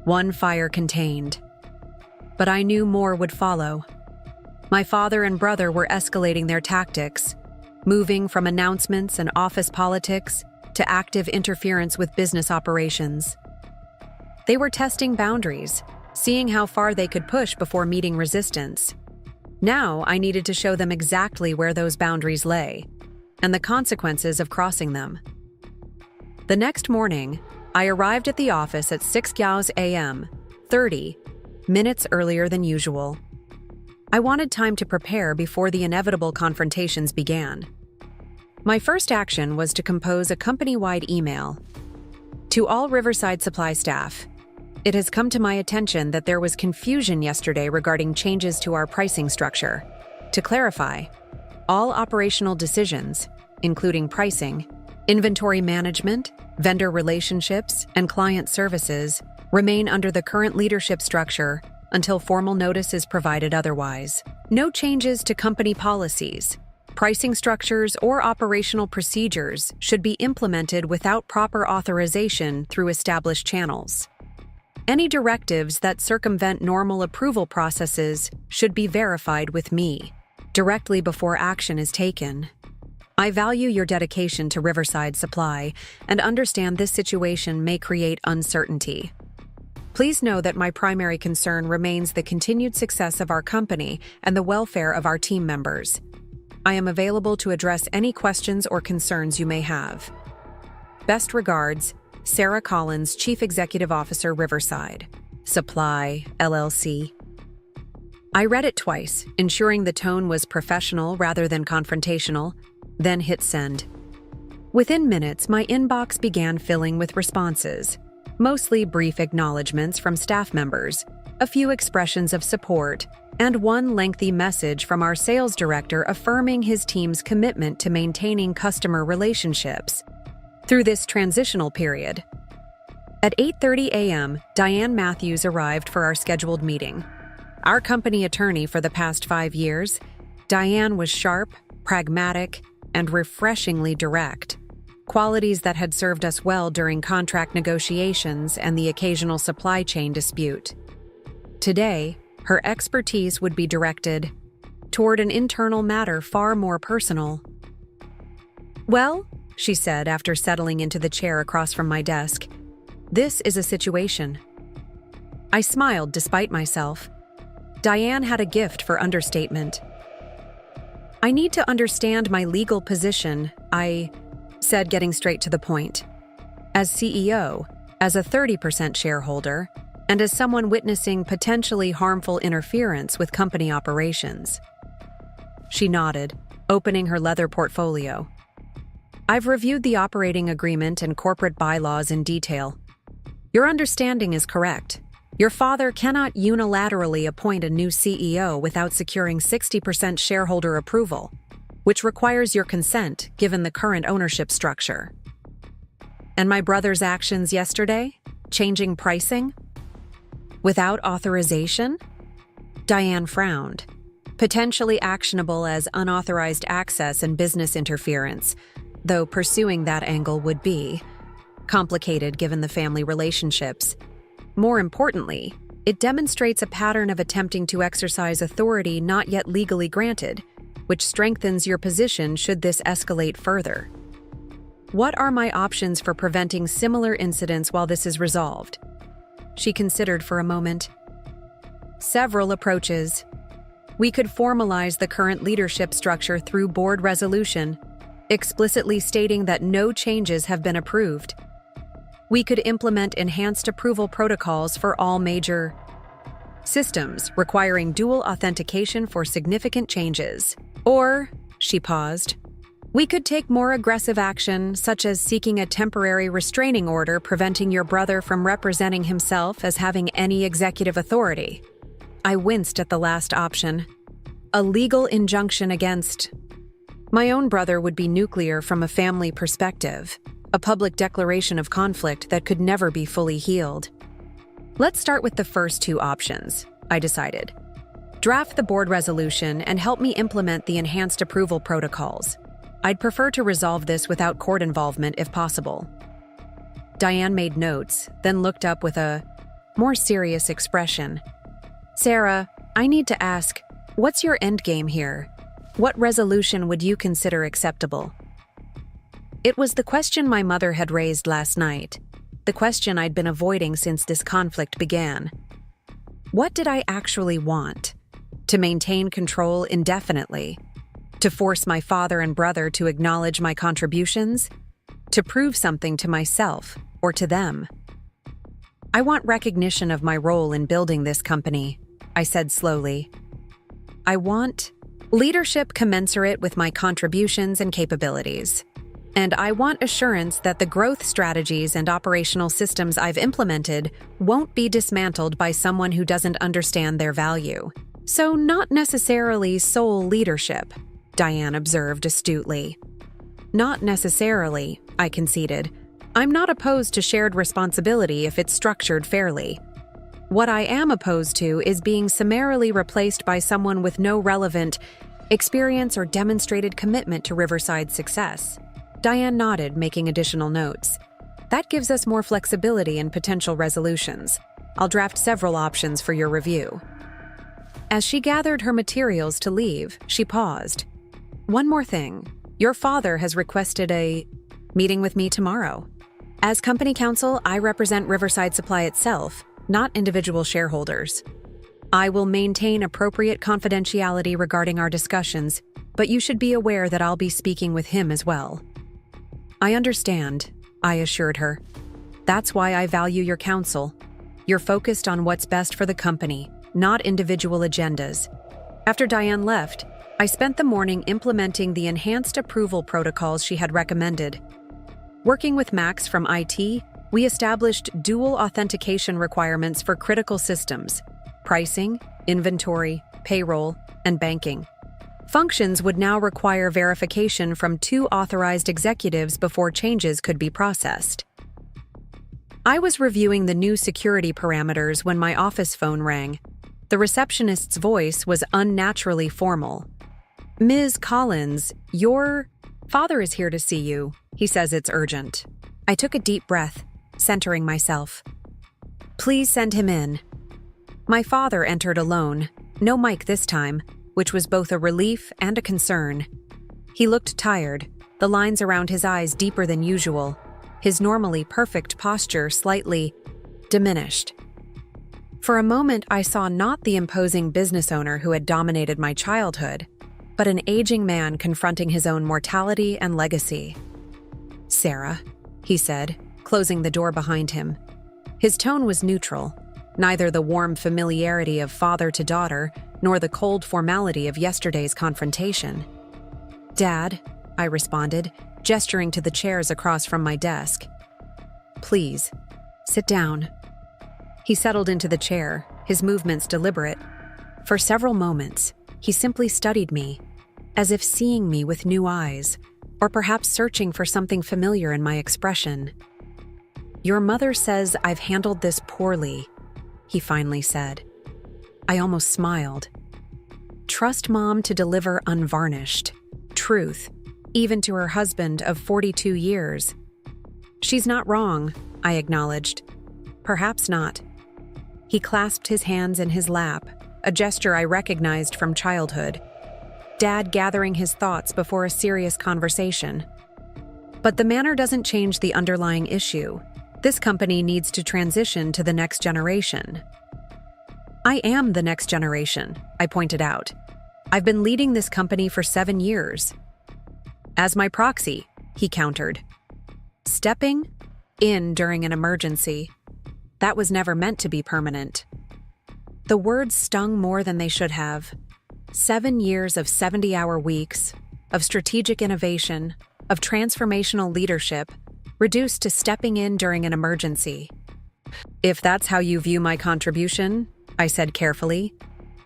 one fire contained. But I knew more would follow. My father and brother were escalating their tactics, moving from announcements and office politics to active interference with business operations. They were testing boundaries, seeing how far they could push before meeting resistance. Now I needed to show them exactly where those boundaries lay, and the consequences of crossing them. The next morning, I arrived at the office at 6 a.m., 30 minutes earlier than usual. I wanted time to prepare before the inevitable confrontations began. My first action was to compose a company-wide email. To all Riverside Supply staff, it has come to my attention that there was confusion yesterday regarding changes to our pricing structure. To clarify, all operational decisions, including pricing, inventory management, vendor relationships, and client services, remain under the current leadership structure until formal notice is provided otherwise. No changes to company policies, pricing structures, or operational procedures should be implemented without proper authorization through established channels. Any directives that circumvent normal approval processes should be verified with me, directly before action is taken. I value your dedication to Riverside Supply and understand this situation may create uncertainty. Please know that my primary concern remains the continued success of our company and the welfare of our team members. I am available to address any questions or concerns you may have. Best regards, Sarah Collins, Chief Executive Officer, Riverside Supply, LLC. I read it twice, ensuring the tone was professional rather than confrontational, then hit send. Within minutes, my inbox began filling with responses, mostly brief acknowledgments from staff members, a few expressions of support, and one lengthy message from our sales director affirming his team's commitment to maintaining customer relationships through this transitional period. At 8:30 a.m., Diane Matthews arrived for our scheduled meeting. Our company attorney for the past 5 years, Diane was sharp, pragmatic, and refreshingly direct, qualities that had served us well during contract negotiations and the occasional supply chain dispute. Today, her expertise would be directed toward an internal matter far more personal. Well, she said after settling into the chair across from my desk. "This is a situation." I smiled despite myself. Diane had a gift for understatement. "I need to understand my legal position," I said, getting straight to the point. "As CEO, as a 30% shareholder, and as someone witnessing potentially harmful interference with company operations." She nodded, opening her leather portfolio. "I've reviewed the operating agreement and corporate bylaws in detail. Your understanding is correct. Your father cannot unilaterally appoint a new CEO without securing 60% shareholder approval, which requires your consent given the current ownership structure." "And my brother's actions yesterday? Changing pricing? Without authorization?" Diane frowned. "Potentially actionable as unauthorized access and business interference, though pursuing that angle would be complicated given the family relationships. More importantly, it demonstrates a pattern of attempting to exercise authority not yet legally granted, which strengthens your position should this escalate further. What are my options for preventing similar incidents while this is resolved?" She considered for a moment. "Several approaches. We could formalize the current leadership structure through board resolution, explicitly stating that no changes have been approved. We could implement enhanced approval protocols for all major systems, requiring dual authentication for significant changes. Or," she paused, "we could take more aggressive action, such as seeking a temporary restraining order preventing your brother from representing himself as having any executive authority." I winced at the last option. A legal injunction against my own brother would be nuclear from a family perspective, a public declaration of conflict that could never be fully healed. "Let's start with the first two options," I decided. "Draft the board resolution and help me implement the enhanced approval protocols. I'd prefer to resolve this without court involvement if possible." Diane made notes, then looked up with a more serious expression. "Sarah, I need to ask, what's your endgame here? What resolution would you consider acceptable?" It was the question my mother had raised last night, the question I'd been avoiding since this conflict began. What did I actually want? To maintain control indefinitely? To force my father and brother to acknowledge my contributions? To prove something to myself or to them? "I want recognition of my role in building this company," I said slowly. "I want leadership commensurate with my contributions and capabilities. And I want assurance that the growth strategies and operational systems I've implemented won't be dismantled by someone who doesn't understand their value. So not necessarily sole leadership," Diane observed astutely. "Not necessarily," I conceded. "I'm not opposed to shared responsibility if it's structured fairly. What I am opposed to is being summarily replaced by someone with no relevant experience or demonstrated commitment to Riverside's success." Diane nodded, making additional notes. "That gives us more flexibility in potential resolutions. I'll draft several options for your review." As she gathered her materials to leave, she paused. "One more thing. Your father has requested a meeting with me tomorrow. As company counsel, I represent Riverside Supply itself, not individual shareholders. I will maintain appropriate confidentiality regarding our discussions, but you should be aware that I'll be speaking with him as well." "I understand," I assured her. "That's why I value your counsel. You're focused on what's best for the company, not individual agendas." After Diane left, I spent the morning implementing the enhanced approval protocols she had recommended. Working with Max from IT, we established dual authentication requirements for critical systems: pricing, inventory, payroll, and banking. Functions would now require verification from 2 authorized executives before changes could be processed. I was reviewing the new security parameters when my office phone rang. The receptionist's voice was unnaturally formal. "Ms. Collins, your father is here to see you. He says it's urgent." I took a deep breath, centering myself. "Please send him in." My father entered alone, no mic this time, which was both a relief and a concern. He looked tired, the lines around his eyes deeper than usual, his normally perfect posture slightly diminished. For a moment, I saw not the imposing business owner who had dominated my childhood, but an aging man confronting his own mortality and legacy. "Sarah," he said, closing the door behind him. His tone was neutral, neither the warm familiarity of father to daughter nor the cold formality of yesterday's confrontation. "Dad," I responded, gesturing to the chairs across from my desk. "Please, sit down." He settled into the chair, his movements deliberate. For several moments, he simply studied me, as if seeing me with new eyes, or perhaps searching for something familiar in my expression. "Your mother says I've handled this poorly," he finally said. I almost smiled. Trust Mom to deliver unvarnished truth, even to her husband of 42 years. "She's not wrong," I acknowledged. "Perhaps not." He clasped his hands in his lap, a gesture I recognized from childhood. Dad gathering his thoughts before a serious conversation. "But the manner doesn't change the underlying issue. This company needs to transition to the next generation." "I am the next generation," I pointed out. "I've been leading this company for 7 years." "As my proxy," he countered. Stepping in during an emergency. That was never meant to be permanent. The words stung more than they should have. 7 years of 70-hour weeks, of strategic innovation, of transformational leadership, reduced to stepping in during an emergency. "If that's how you view my contribution," I said carefully,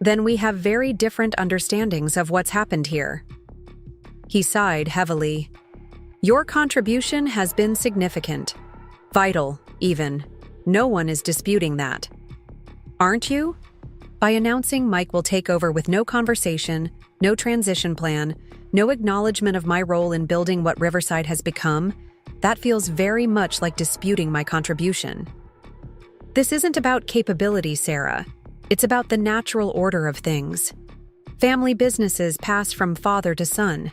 "then we have very different understandings of what's happened here." He sighed heavily. "Your contribution has been significant. Vital, even. No one is disputing that. Aren't you?" By announcing Mike will take over with no conversation, no transition plan, no acknowledgement of my role in building what Riverside has become, that feels very much like disputing my contribution. "This isn't about capability, Sarah. It's about the natural order of things. Family businesses pass from father to son.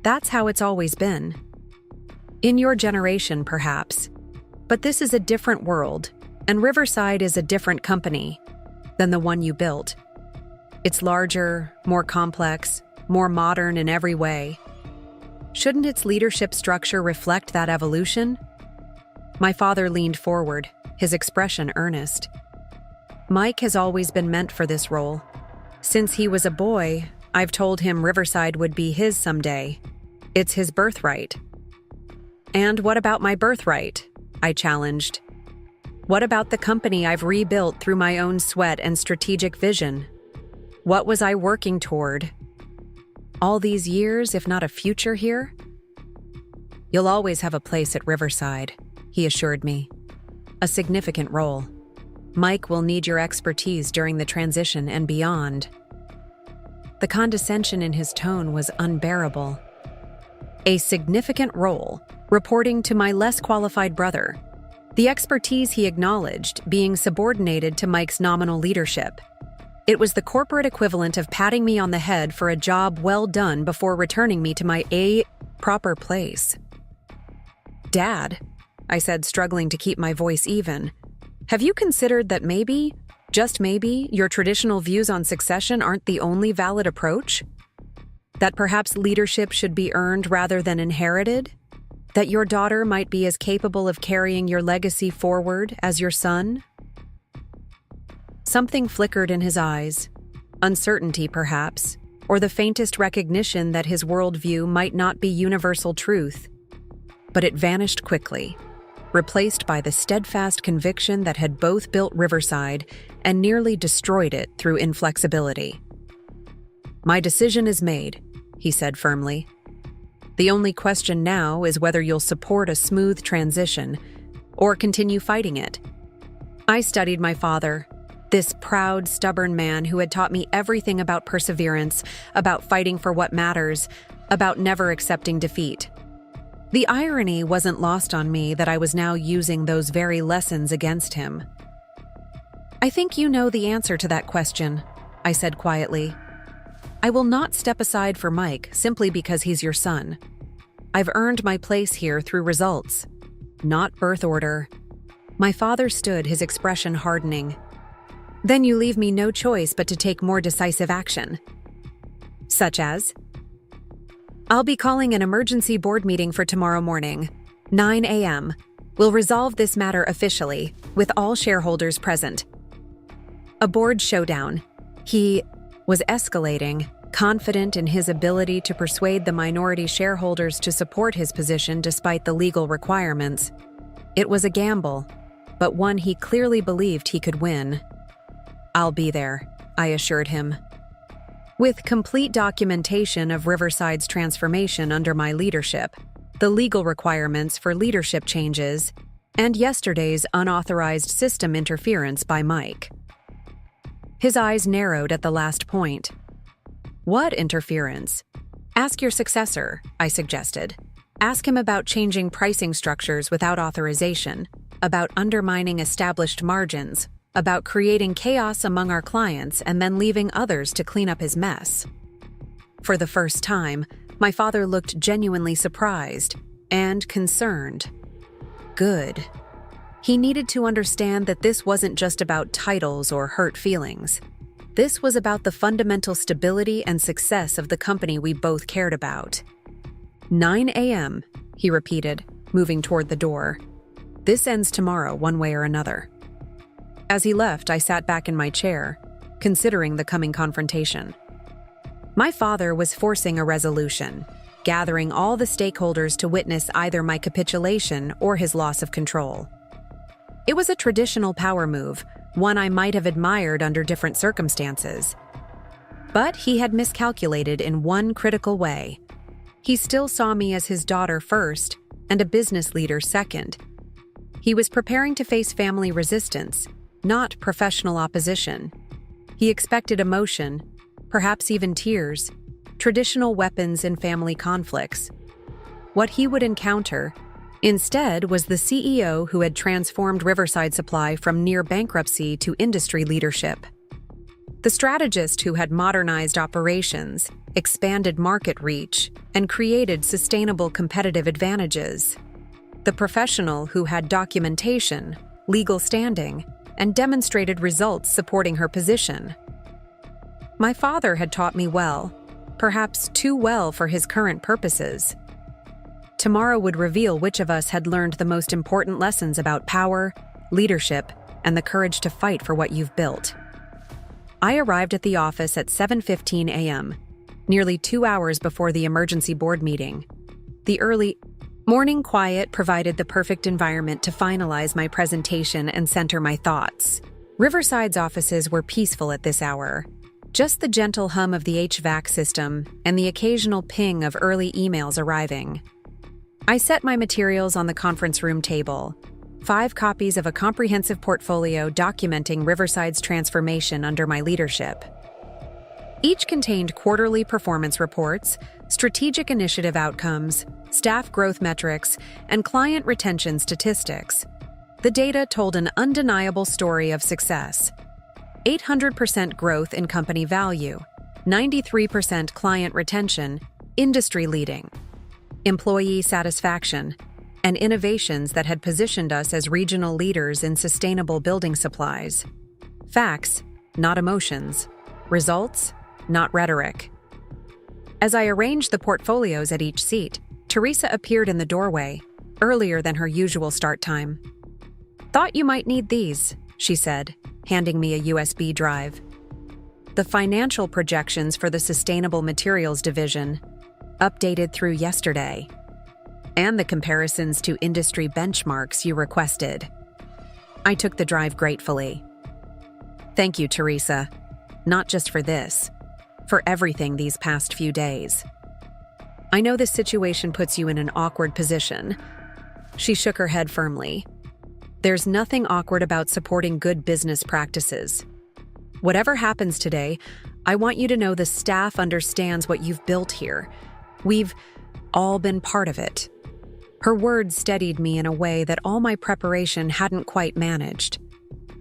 That's how it's always been. In your generation, perhaps. But this is a different world, and Riverside is a different company than the one you built. It's larger, more complex, more modern in every way. Shouldn't its leadership structure reflect that evolution?" My father leaned forward, his expression earnest. "Mike has always been meant for this role. Since he was a boy, I've told him Riverside would be his someday. It's his birthright." "And what about my birthright?" I challenged. "What about the company I've rebuilt through my own sweat and strategic vision? What was I working toward? All these years, if not a future here?" "You'll always have a place at Riverside," he assured me. "A significant role. Mike will need your expertise during the transition and beyond." The condescension in his tone was unbearable. A significant role, reporting to my less qualified brother. The expertise he acknowledged being subordinated to Mike's nominal leadership. It was the corporate equivalent of patting me on the head for a job well done before returning me to my proper place. "Dad," I said, struggling to keep my voice even, "have you considered that maybe, just maybe, your traditional views on succession aren't the only valid approach? That perhaps leadership should be earned rather than inherited? That your daughter might be as capable of carrying your legacy forward as your son?" Something flickered in his eyes, uncertainty perhaps, or the faintest recognition that his worldview might not be universal truth. But it vanished quickly, replaced by the steadfast conviction that had both built Riverside and nearly destroyed it through inflexibility. "My decision is made," he said firmly. "The only question now is whether you'll support a smooth transition or continue fighting it." I studied my father, this proud, stubborn man who had taught me everything about perseverance, about fighting for what matters, about never accepting defeat. The irony wasn't lost on me that I was now using those very lessons against him. "I think you know the answer to that question," I said quietly. "I will not step aside for Mike simply because he's your son. I've earned my place here through results, not birth order." My father stood, his expression hardening. "Then you leave me no choice but to take more decisive action." "Such as?" "I'll be calling an emergency board meeting for tomorrow morning, 9 a.m. We'll resolve this matter officially, with all shareholders present." A board showdown. He was escalating, confident in his ability to persuade the minority shareholders to support his position despite the legal requirements. It was a gamble, but one he clearly believed he could win. "I'll be there," I assured him. With complete documentation of Riverside's transformation under my leadership, the legal requirements for leadership changes, and yesterday's unauthorized system interference by Mike. His eyes narrowed at the last point. "What interference?" "Ask your successor," I suggested. "Ask him about changing pricing structures without authorization, about undermining established margins, about creating chaos among our clients and then leaving others to clean up his mess." For the first time, my father looked genuinely surprised and concerned. Good. He needed to understand that this wasn't just about titles or hurt feelings. This was about the fundamental stability and success of the company we both cared about. 9 a.m., he repeated, moving toward the door. "This ends tomorrow, one way or another." As he left, I sat back in my chair, considering the coming confrontation. My father was forcing a resolution, gathering all the stakeholders to witness either my capitulation or his loss of control. It was a traditional power move, one I might have admired under different circumstances. But he had miscalculated in one critical way. He still saw me as his daughter first and a business leader second. He was preparing to face family resistance, not professional opposition. He expected emotion, perhaps even tears, traditional weapons in family conflicts. What he would encounter, instead, was the CEO who had transformed Riverside Supply from near bankruptcy to industry leadership. The strategist who had modernized operations, expanded market reach, and created sustainable competitive advantages. The professional who had documentation, legal standing, and demonstrated results supporting her position. My father had taught me well, perhaps too well for his current purposes. Tomorrow would reveal which of us had learned the most important lessons about power, leadership, and the courage to fight for what you've built. I arrived at the office at 7:15 a.m., nearly 2 hours before the emergency board meeting. The early morning quiet provided the perfect environment to finalize my presentation and center my thoughts. Riverside's offices were peaceful at this hour. Just the gentle hum of the HVAC system and the occasional ping of early emails arriving. I set my materials on the conference room table, 5 copies of a comprehensive portfolio documenting Riverside's transformation under my leadership. Each contained quarterly performance reports, strategic initiative outcomes, staff growth metrics, and client retention statistics. The data told an undeniable story of success. 800% growth in company value, 93% client retention, industry-leading, employee satisfaction, and innovations that had positioned us as regional leaders in sustainable building supplies. Facts, not emotions. Results, not rhetoric. As I arranged the portfolios at each seat, Teresa appeared in the doorway, earlier than her usual start time. "Thought you might need these," she said, handing me a USB drive. The financial projections for the Sustainable Materials Division, updated through yesterday, and the comparisons to industry benchmarks you requested. I took the drive gratefully. Thank you, Teresa. Not just for this, for everything these past few days. I know this situation puts you in an awkward position. She shook her head firmly. There's nothing awkward about supporting good business practices. Whatever happens today, I want you to know the staff understands what you've built here. We've all been part of it. Her words steadied me in a way that all my preparation hadn't quite managed.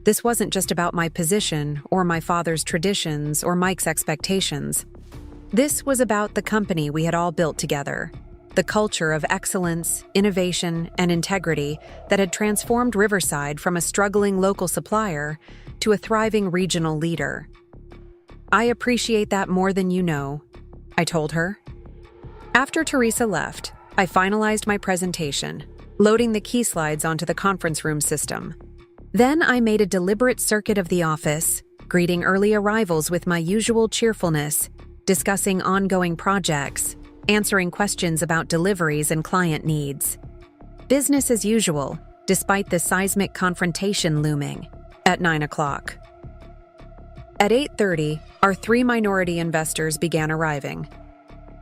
This wasn't just about my position or my father's traditions or Mike's expectations. This was about the company we had all built together. the culture of excellence, innovation, and integrity that had transformed Riverside from a struggling local supplier to a thriving regional leader. "I appreciate that more than you know," I told her. After Teresa left, I finalized my presentation, loading the key slides onto the conference room system. Then I made a deliberate circuit of the office, greeting early arrivals with my usual cheerfulness, discussing ongoing projects, answering questions about deliveries and client needs. Business as usual, despite the seismic confrontation looming, at 9 o'clock. At 8:30, our 3 minority investors began arriving.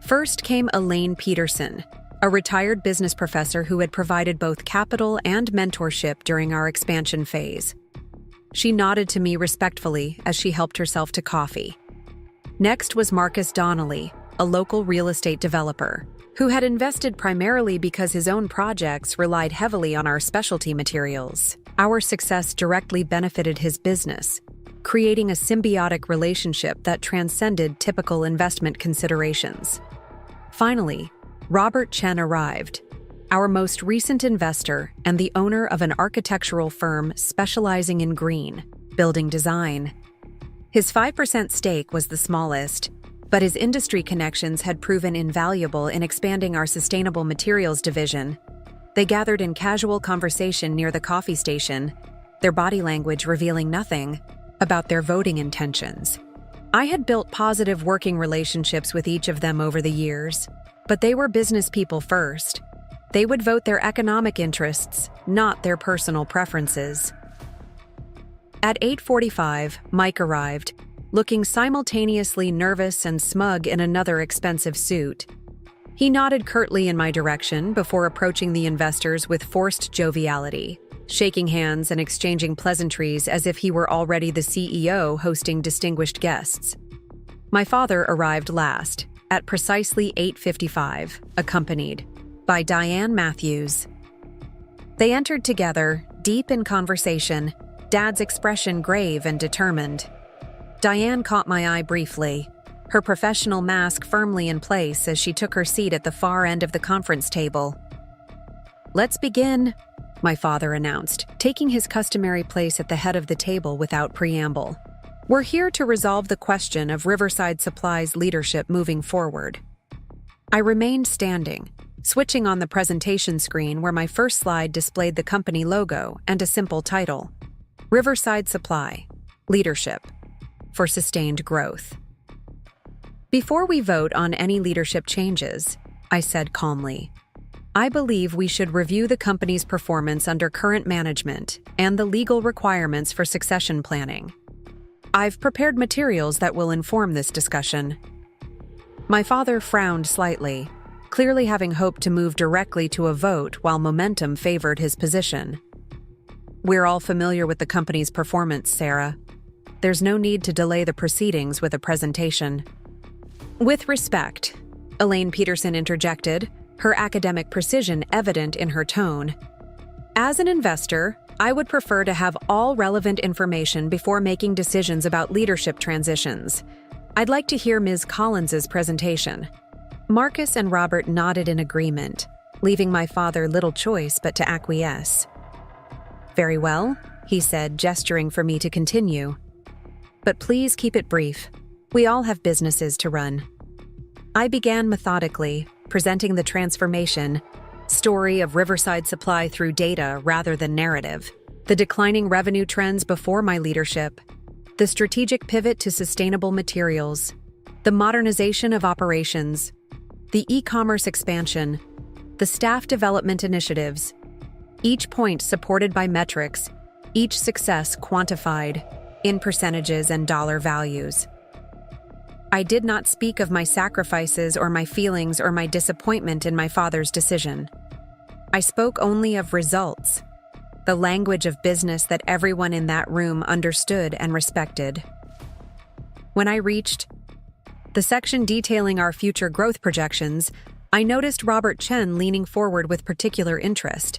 First came Elaine Peterson, a retired business professor who had provided both capital and mentorship during our expansion phase. She nodded to me respectfully as she helped herself to coffee. Next was Marcus Donnelly, a local real estate developer, who had invested primarily because his own projects relied heavily on our specialty materials. Our success directly benefited his business, creating a symbiotic relationship that transcended typical investment considerations. Finally, Robert Chen arrived, our most recent investor and the owner of an architectural firm specializing in green building design. His 5% stake was the smallest, but his industry connections had proven invaluable in expanding our sustainable materials division. They gathered in casual conversation near the coffee station, their body language revealing nothing about their voting intentions. I had built positive working relationships with each of them over the years, but they were business people first. They would vote their economic interests, not their personal preferences. At 8:45, Mike arrived, looking simultaneously nervous and smug in another expensive suit. He nodded curtly in my direction before approaching the investors with forced joviality, shaking hands and exchanging pleasantries as if he were already the CEO hosting distinguished guests. My father arrived last, at precisely 8:55, accompanied by Diane Matthews. They entered together, deep in conversation, Dad's expression grave and determined. Diane caught my eye briefly, her professional mask firmly in place as she took her seat at the far end of the conference table. "Let's begin," my father announced, taking his customary place at the head of the table without preamble. "We're here to resolve the question of Riverside Supply's leadership moving forward." I remained standing, switching on the presentation screen where my first slide displayed the company logo and a simple title: Riverside Supply, Leadership for Sustained Growth. "Before we vote on any leadership changes," I said calmly, "I believe we should review the company's performance under current management and the legal requirements for succession planning. I've prepared materials that will inform this discussion." My father frowned slightly, clearly having hoped to move directly to a vote while momentum favored his position. "We're all familiar with the company's performance, Sarah. There's no need to delay the proceedings with a presentation." "With respect," Elaine Peterson interjected, her academic precision evident in her tone. "As an investor, I would prefer to have all relevant information before making decisions about leadership transitions. I'd like to hear Ms. Collins's presentation." Marcus and Robert nodded in agreement, leaving my father little choice but to acquiesce. "Very well," he said, gesturing for me to continue. "But please keep it brief. We all have businesses to run." I began methodically, presenting the transformation story of Riverside Supply through data rather than narrative, the declining revenue trends before my leadership, the strategic pivot to sustainable materials, the modernization of operations, the e-commerce expansion, the staff development initiatives, each point supported by metrics, each success quantified in percentages and dollar values. I did not speak of my sacrifices or my feelings or my disappointment in my father's decision. I spoke only of results, the language of business that everyone in that room understood and respected. When I reached the section detailing our future growth projections, I noticed Robert Chen leaning forward with particular interest.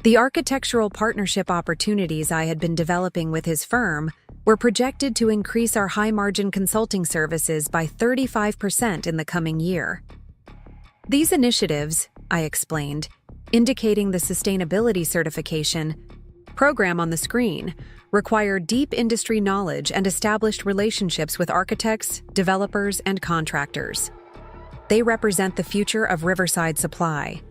The architectural partnership opportunities I had been developing with his firm were projected to increase our high-margin consulting services by 35% in the coming year. These initiatives, I explained, indicating the sustainability certification program on the screen, require deep industry knowledge and established relationships with architects, developers, and contractors. They represent the future of Riverside Supply,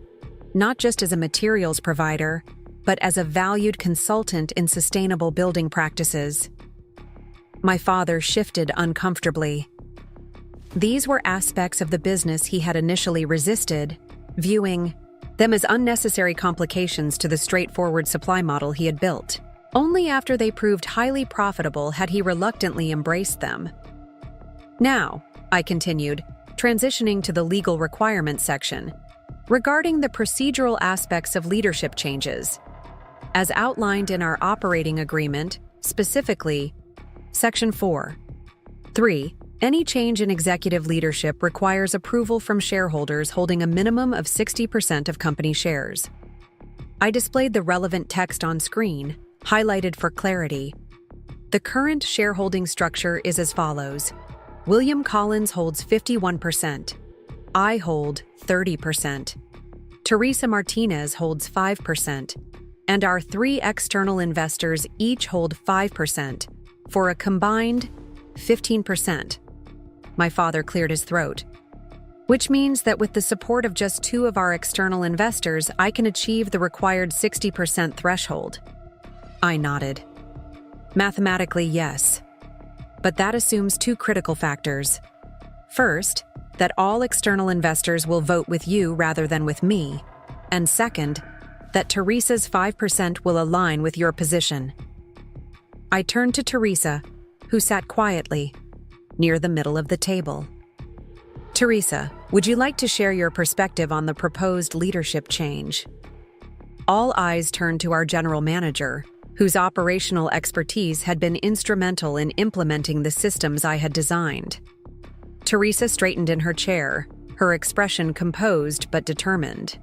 not just as a materials provider, but as a valued consultant in sustainable building practices. My father shifted uncomfortably. These were aspects of the business he had initially resisted, viewing them as unnecessary complications to the straightforward supply model he had built. Only after they proved highly profitable had he reluctantly embraced them. Now, I continued, transitioning to the legal requirements section, regarding the procedural aspects of leadership changes. As outlined in our operating agreement, specifically, Section 4.3, any change in executive leadership requires approval from shareholders holding a minimum of 60% of company shares. I displayed the relevant text on screen, highlighted for clarity. The current shareholding structure is as follows. William Collins holds 51%. I hold 30%. Teresa Martinez holds 5%. And our 3 external investors each hold 5%, for a combined 15%. My father cleared his throat. Which means that with the support of just 2 of our external investors, I can achieve the required 60% threshold. I nodded. Mathematically, yes. But that assumes 2 critical factors. First, that all external investors will vote with you rather than with me. And second, that Teresa's 5% will align with your position. I turned to Teresa, who sat quietly, near the middle of the table. Teresa, would you like to share your perspective on the proposed leadership change? All eyes turned to our general manager, whose operational expertise had been instrumental in implementing the systems I had designed. Teresa straightened in her chair, her expression composed but determined.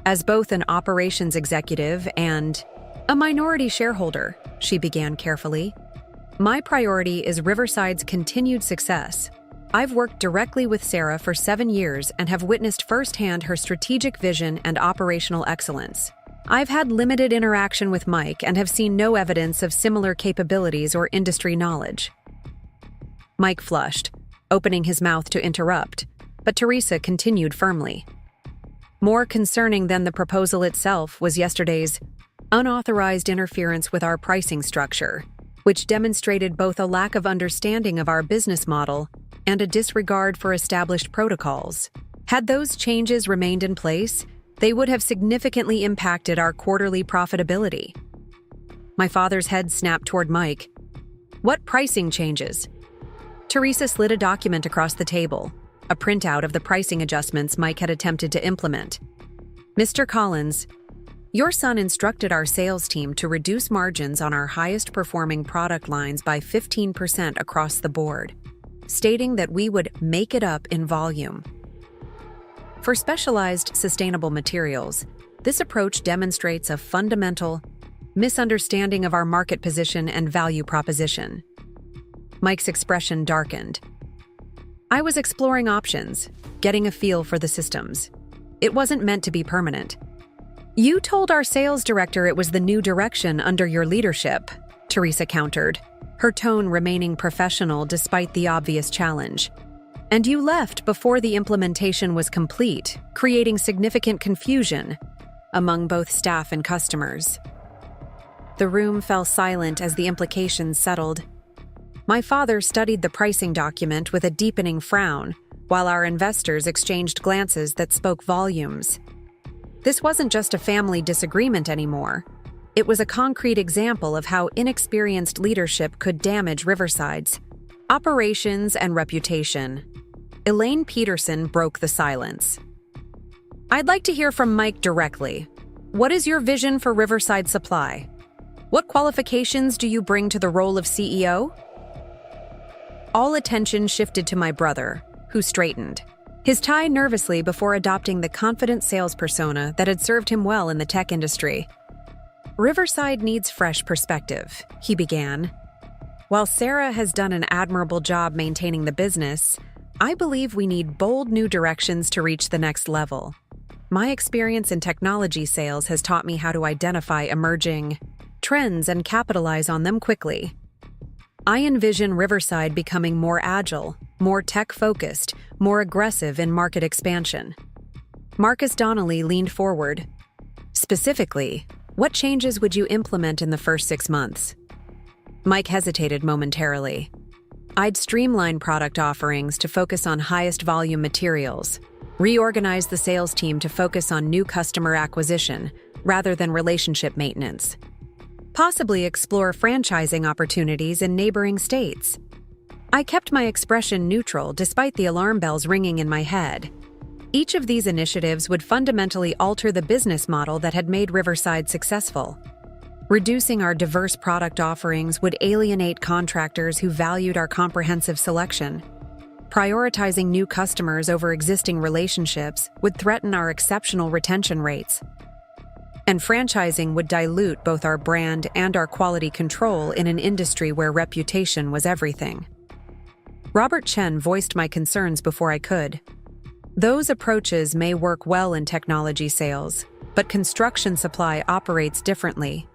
As both an operations executive and a minority shareholder, she began carefully, my priority is Riverside's continued success. I've worked directly with Sarah for 7 years and have witnessed firsthand her strategic vision and operational excellence. I've had limited interaction with Mike and have seen no evidence of similar capabilities or industry knowledge. Mike flushed, opening his mouth to interrupt, but Teresa continued firmly. More concerning than the proposal itself was yesterday's unauthorized interference with our pricing structure, which demonstrated both a lack of understanding of our business model and a disregard for established protocols. Had those changes remained in place, they would have significantly impacted our quarterly profitability. My father's head snapped toward Mike. What pricing changes? Teresa slid a document across the table, a printout of the pricing adjustments Mike had attempted to implement. Mr. Collins, your son instructed our sales team to reduce margins on our highest-performing product lines by 15% across the board, stating that we would make it up in volume. For specialized sustainable materials, this approach demonstrates a fundamental misunderstanding of our market position and value proposition. Mike's expression darkened. I was exploring options, getting a feel for the systems. It wasn't meant to be permanent. You told our sales director it was the new direction under your leadership, Teresa countered, her tone remaining professional despite the obvious challenge. And you left before the implementation was complete, creating significant confusion among both staff and customers. The room fell silent as the implications settled. My father studied the pricing document with a deepening frown, while our investors exchanged glances that spoke volumes. This wasn't just a family disagreement anymore. It was a concrete example of how inexperienced leadership could damage Riverside's operations and reputation. Elaine Peterson broke the silence. I'd like to hear from Mike directly. What is your vision for Riverside Supply? What qualifications do you bring to the role of CEO? All attention shifted to my brother, who straightened, his tie nervously before adopting the confident sales persona that had served him well in the tech industry. Riverside needs fresh perspective, he began. While Sarah has done an admirable job maintaining the business, I believe we need bold new directions to reach the next level. My experience in technology sales has taught me how to identify emerging trends and capitalize on them quickly. I envision Riverside becoming more agile, more tech-focused, more aggressive in market expansion. Marcus Donnelly leaned forward. Specifically, what changes would you implement in the first 6 months? Mike hesitated momentarily. I'd streamline product offerings to focus on highest volume materials, reorganize the sales team to focus on new customer acquisition rather than relationship maintenance. Possibly explore franchising opportunities in neighboring states. I kept my expression neutral despite the alarm bells ringing in my head. Each of these initiatives would fundamentally alter the business model that had made Riverside successful. Reducing our diverse product offerings would alienate contractors who valued our comprehensive selection. Prioritizing new customers over existing relationships would threaten our exceptional retention rates. And franchising would dilute both our brand and our quality control in an industry where reputation was everything. Robert Chen voiced my concerns before I could. Those approaches may work well in technology sales, but construction supply operates differently.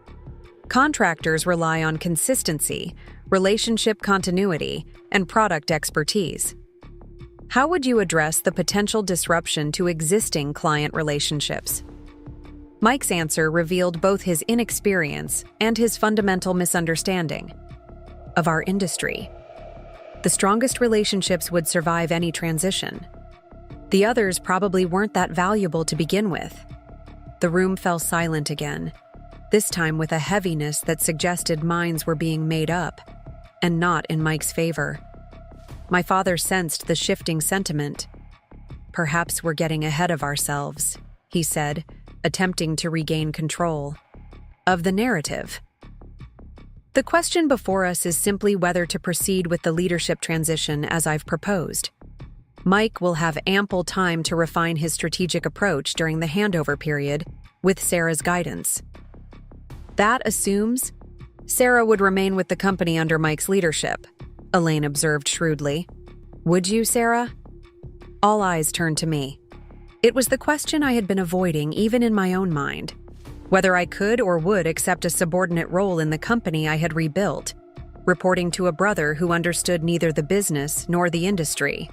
Contractors rely on consistency, relationship continuity, and product expertise. How would you address the potential disruption to existing client relationships? Mike's answer revealed both his inexperience and his fundamental misunderstanding of our industry. The strongest relationships would survive any transition. The others probably weren't that valuable to begin with. The room fell silent again, this time with a heaviness that suggested minds were being made up, and not in Mike's favor. My father sensed the shifting sentiment. "Perhaps we're getting ahead of ourselves," he said, attempting to regain control of the narrative. The question before us is simply whether to proceed with the leadership transition as I've proposed. Mike will have ample time to refine his strategic approach during the handover period with Sarah's guidance. That assumes Sarah would remain with the company under Mike's leadership, Elaine observed shrewdly. Would you, Sarah? All eyes turned to me. It was the question I had been avoiding even in my own mind, whether I could or would accept a subordinate role in the company I had rebuilt, reporting to a brother who understood neither the business nor the industry.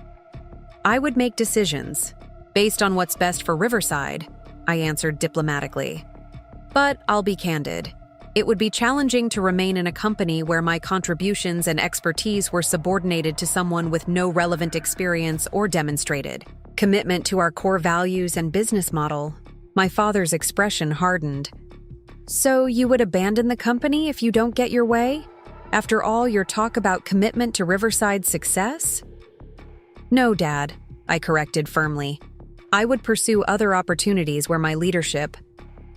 I would make decisions, based on what's best for Riverside, I answered diplomatically. But I'll be candid. It would be challenging to remain in a company where my contributions and expertise were subordinated to someone with no relevant experience or demonstrated commitment to our core values and business model. My father's expression hardened. So you would abandon the company if you don't get your way? After all your talk about commitment to Riverside's success? No, Dad, I corrected firmly. I would pursue other opportunities where my leadership,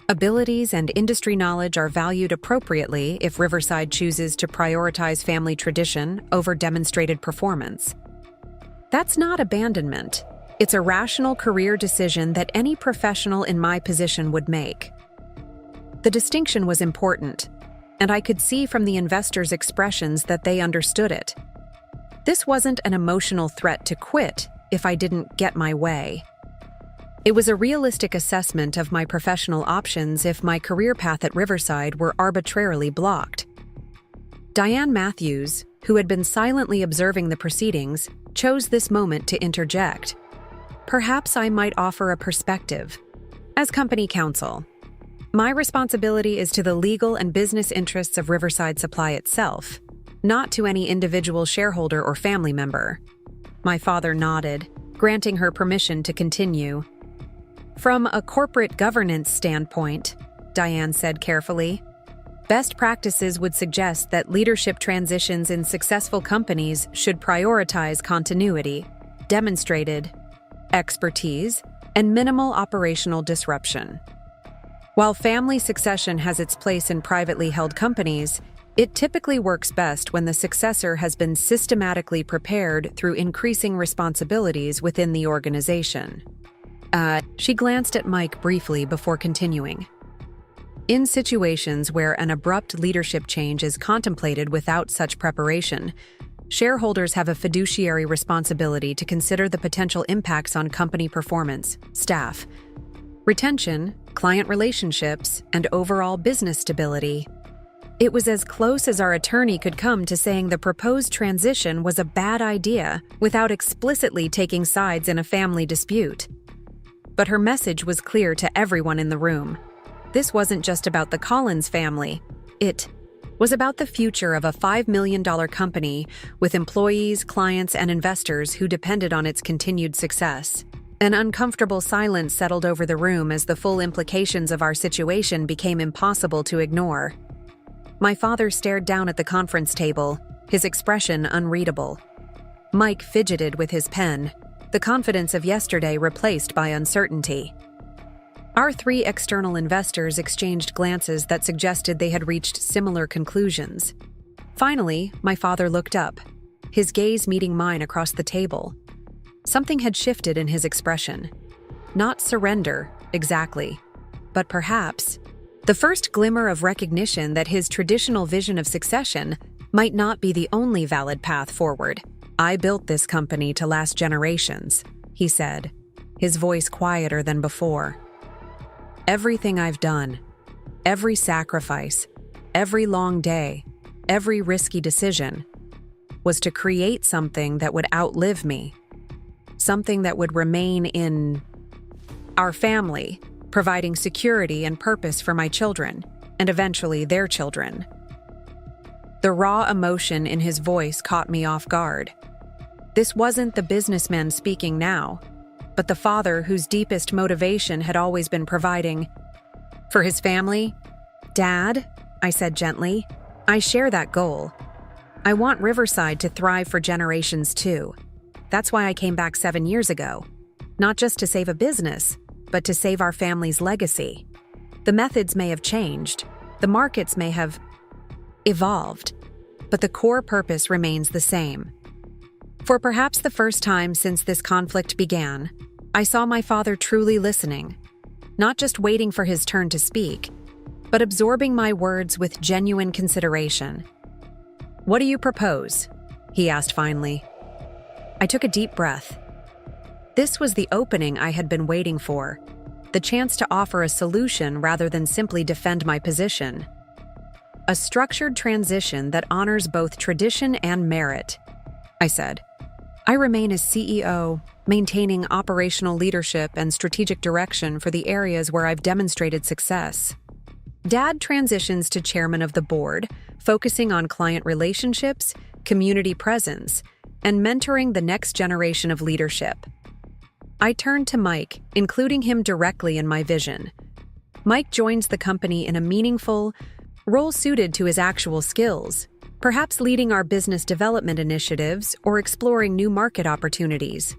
abilities, and industry knowledge are valued appropriately if Riverside chooses to prioritize family tradition over demonstrated performance. That's not abandonment. It's a rational career decision that any professional in my position would make. The distinction was important, and I could see from the investors' expressions that they understood it. This wasn't an emotional threat to quit if I didn't get my way. It was a realistic assessment of my professional options if my career path at Riverside were arbitrarily blocked. Diane Matthews, who had been silently observing the proceedings, chose this moment to interject. Perhaps I might offer a perspective. As company counsel, my responsibility is to the legal and business interests of Riverside Supply itself, not to any individual shareholder or family member. My father nodded, granting her permission to continue. From a corporate governance standpoint, Diane said carefully, best practices would suggest that leadership transitions in successful companies should prioritize continuity, demonstrated expertise, and minimal operational disruption. While family succession has its place in privately held companies, it typically works best when the successor has been systematically prepared through increasing responsibilities within the organization. She glanced at Mike briefly before continuing. In situations where an abrupt leadership change is contemplated without such preparation, Shareholders have a fiduciary responsibility to consider the potential impacts on company performance, staff, retention, client relationships, and overall business stability. It was as close as our attorney could come to saying the proposed transition was a bad idea without explicitly taking sides in a family dispute. But her message was clear to everyone in the room. This wasn't just about the Collins family. It was about the future of a $5 million company with employees, clients, and investors who depended on its continued success. An uncomfortable silence settled over the room as the full implications of our situation became impossible to ignore. My father stared down at the conference table, his expression unreadable. Mike fidgeted with his pen, the confidence of yesterday replaced by uncertainty. Our three external investors exchanged glances that suggested they had reached similar conclusions. Finally, my father looked up, his gaze meeting mine across the table. Something had shifted in his expression. Not surrender, exactly, but perhaps the first glimmer of recognition that his traditional vision of succession might not be the only valid path forward. "I built this company to last generations," he said, his voice quieter than before. "Everything I've done, every sacrifice, every long day, every risky decision, was to create something that would outlive me, something that would remain in our family, providing security and purpose for my children, and eventually their children." The raw emotion in his voice caught me off guard. This wasn't the businessman speaking now, but the father whose deepest motivation had always been providing for his family. "Dad," I said gently, "I share that goal. I want Riverside to thrive for generations too. That's why I came back 7 years ago. Not just to save a business, but to save our family's legacy. The methods may have changed, the markets may have evolved, but the core purpose remains the same." For perhaps the first time since this conflict began, I saw my father truly listening, not just waiting for his turn to speak, but absorbing my words with genuine consideration. "What do you propose?" he asked finally. I took a deep breath. This was the opening I had been waiting for, the chance to offer a solution rather than simply defend my position. "A structured transition that honors both tradition and merit," I said. "I remain as CEO, maintaining operational leadership and strategic direction for the areas where I've demonstrated success. Dad transitions to chairman of the board, focusing on client relationships, community presence, and mentoring the next generation of leadership." I turned to Mike, including him directly in my vision. Mike joins the company in a meaningful role suited to his actual skills, perhaps leading our business development initiatives or exploring new market opportunities.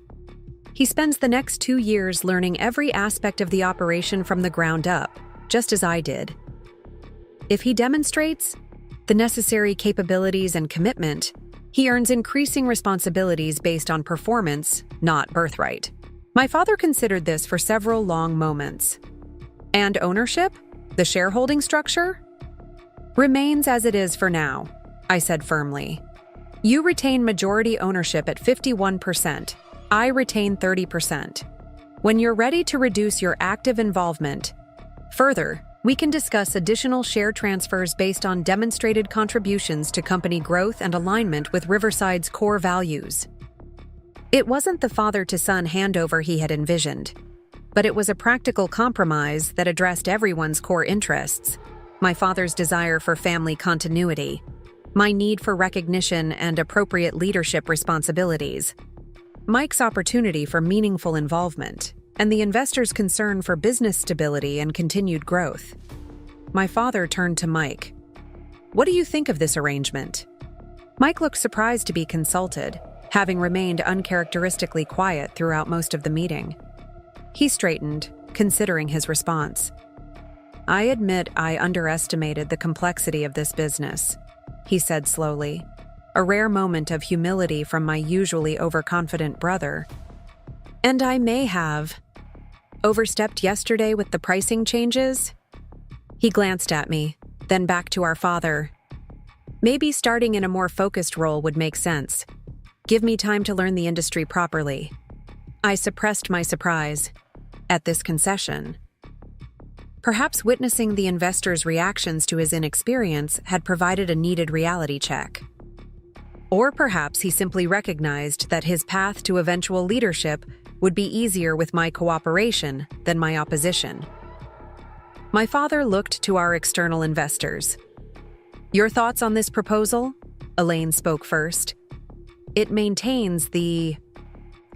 He spends the next 2 years learning every aspect of the operation from the ground up, just as I did. If he demonstrates the necessary capabilities and commitment, he earns increasing responsibilities based on performance, not birthright. My father considered this for several long moments. "And ownership? The shareholding structure?" "Remains as it is for now," I said firmly. "You retain majority ownership at 51%. I retain 30%. When you're ready to reduce your active involvement further, we can discuss additional share transfers based on demonstrated contributions to company growth and alignment with Riverside's core values." It wasn't the father-to-son handover he had envisioned, but it was a practical compromise that addressed everyone's core interests: my father's desire for family continuity, my need for recognition and appropriate leadership responsibilities, Mike's opportunity for meaningful involvement, and the investor's concern for business stability and continued growth. My father turned to Mike. "What do you think of this arrangement?" Mike looked surprised to be consulted, having remained uncharacteristically quiet throughout most of the meeting. He straightened, considering his response. "I admit I underestimated the complexity of this business," he said slowly, a rare moment of humility from my usually overconfident brother. "And I may have overstepped yesterday with the pricing changes?" He glanced at me, then back to our father. Maybe starting in a more focused role would make sense. Give me time to learn the industry properly. I suppressed my surprise at this concession. Perhaps witnessing the investor's reactions to his inexperience had provided a needed reality check. Or perhaps he simply recognized that his path to eventual leadership would be easier with my cooperation than my opposition. My father looked to our external investors. Your thoughts on this proposal? Elaine spoke first. It maintains the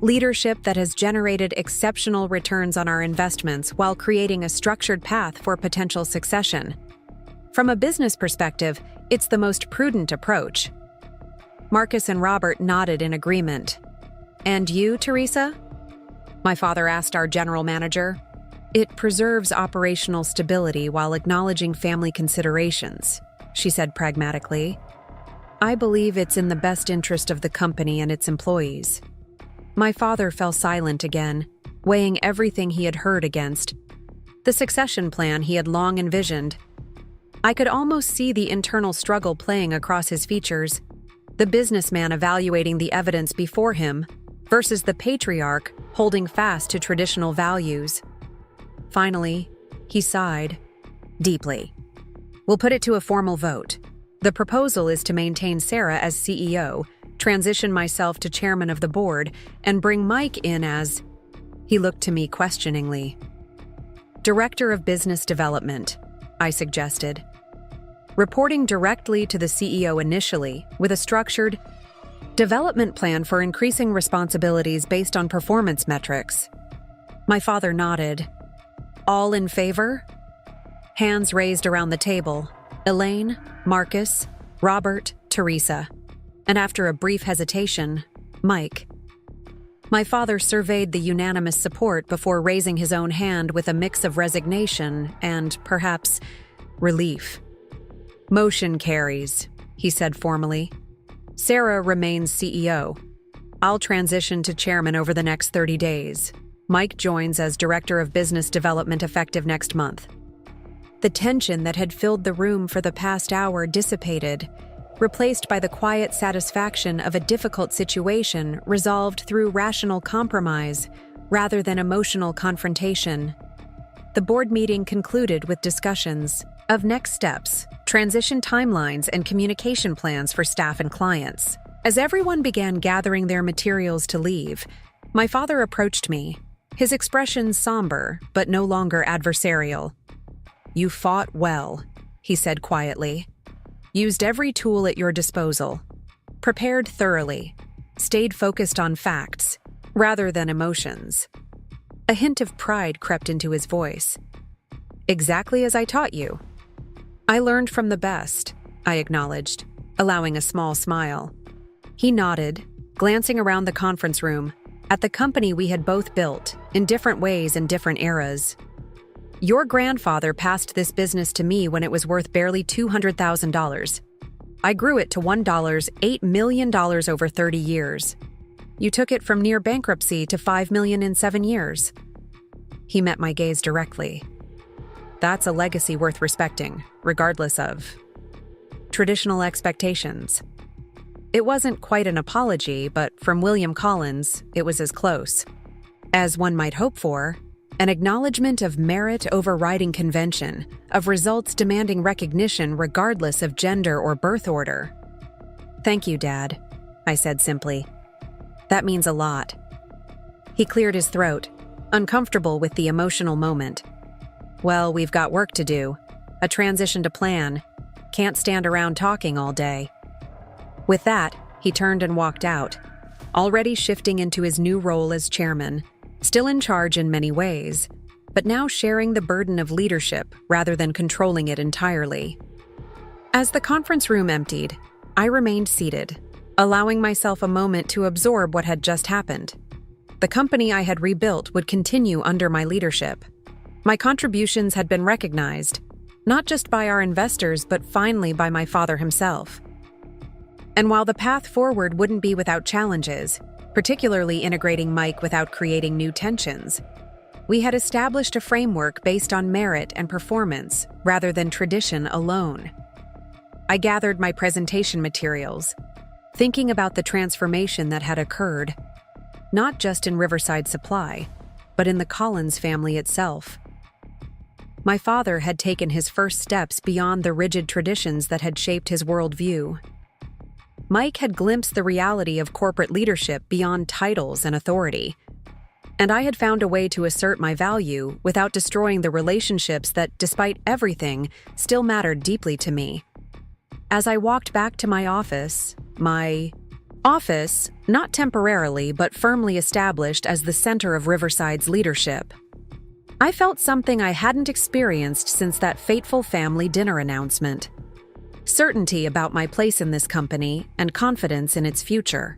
leadership that has generated exceptional returns on our investments while creating a structured path for potential succession. From a business perspective, it's the most prudent approach. Marcus and Robert nodded in agreement. And you, Teresa? My father asked our general manager. It preserves operational stability while acknowledging family considerations, she said pragmatically. I believe it's in the best interest of the company and its employees. My father fell silent again, weighing everything he had heard against the succession plan he had long envisioned. I could almost see the internal struggle playing across his features, the businessman evaluating the evidence before him versus the patriarch holding fast to traditional values. Finally, he sighed deeply. We'll put it to a formal vote. The proposal is to maintain Sarah as CEO, transition myself to chairman of the board, and bring Mike in as, he looked to me questioningly, Director of Business Development, I suggested. Reporting directly to the CEO initially, with a structured development plan for increasing responsibilities based on performance metrics. My father nodded. All in favor? Hands raised around the table. Elaine, Marcus, Robert, Teresa. And after a brief hesitation, Mike. My father surveyed the unanimous support before raising his own hand with a mix of resignation and, perhaps, relief. Motion carries, he said formally. Sarah remains CEO. I'll transition to chairman over the next 30 days. Mike joins as Director of Business Development effective next month. The tension that had filled the room for the past hour dissipated, replaced by the quiet satisfaction of a difficult situation resolved through rational compromise rather than emotional confrontation. The board meeting concluded with discussions of next steps, transition timelines, and communication plans for staff and clients. As everyone began gathering their materials to leave, my father approached me, his expression somber but no longer adversarial. You fought well, he said quietly. Used every tool at your disposal. Prepared thoroughly. Stayed focused on facts, rather than emotions. A hint of pride crept into his voice. Exactly as I taught you. I learned from the best, I acknowledged, allowing a small smile. He nodded, glancing around the conference room, at the company we had both built, in different ways and different eras. Your grandfather passed this business to me when it was worth barely $200,000. I grew it to $8 million over 30 years. You took it from near bankruptcy to $5 million in 7 years. He met my gaze directly. That's a legacy worth respecting, regardless of traditional expectations. It wasn't quite an apology, but from William Collins, it was as close as one might hope for. An acknowledgement of merit overriding convention, of results demanding recognition regardless of gender or birth order. Thank you, Dad, I said simply. That means a lot. He cleared his throat, uncomfortable with the emotional moment. Well, we've got work to do. A transition to plan. Can't stand around talking all day. With that, he turned and walked out, already shifting into his new role as chairman. Still in charge in many ways, but now sharing the burden of leadership rather than controlling it entirely. As the conference room emptied, I remained seated, allowing myself a moment to absorb what had just happened. The company I had rebuilt would continue under my leadership. My contributions had been recognized, not just by our investors, but finally by my father himself. And while the path forward wouldn't be without challenges, particularly integrating Mike without creating new tensions, we had established a framework based on merit and performance rather than tradition alone. I gathered my presentation materials, thinking about the transformation that had occurred, not just in Riverside Supply, but in the Collins family itself. My father had taken his first steps beyond the rigid traditions that had shaped his worldview. Mike had glimpsed the reality of corporate leadership beyond titles and authority, and I had found a way to assert my value without destroying the relationships that, despite everything, still mattered deeply to me. As I walked back to my office, not temporarily but firmly established as the center of Riverside's leadership, I felt something I hadn't experienced since that fateful family dinner announcement. Certainty about my place in this company and confidence in its future.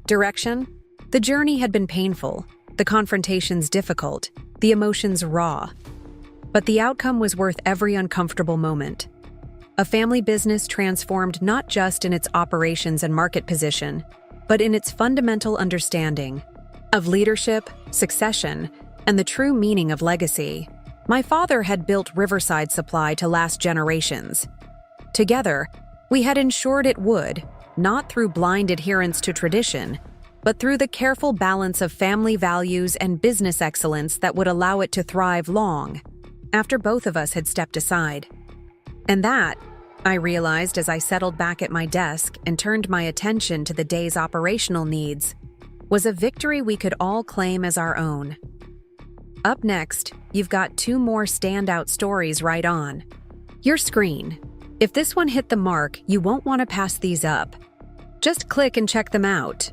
Direction? The journey had been painful, the confrontations difficult, the emotions raw. But the outcome was worth every uncomfortable moment. A family business transformed not just in its operations and market position, but in its fundamental understanding of leadership, succession, and the true meaning of legacy. My father had built Riverside Supply to last generations. Together, we had ensured it would, not through blind adherence to tradition, but through the careful balance of family values and business excellence that would allow it to thrive long, after both of us had stepped aside. And that, I realized as I settled back at my desk and turned my attention to the day's operational needs, was a victory we could all claim as our own. Up next, you've got 2 more standout stories right on your screen. If this one hit the mark, you won't want to pass these up. Just click and check them out.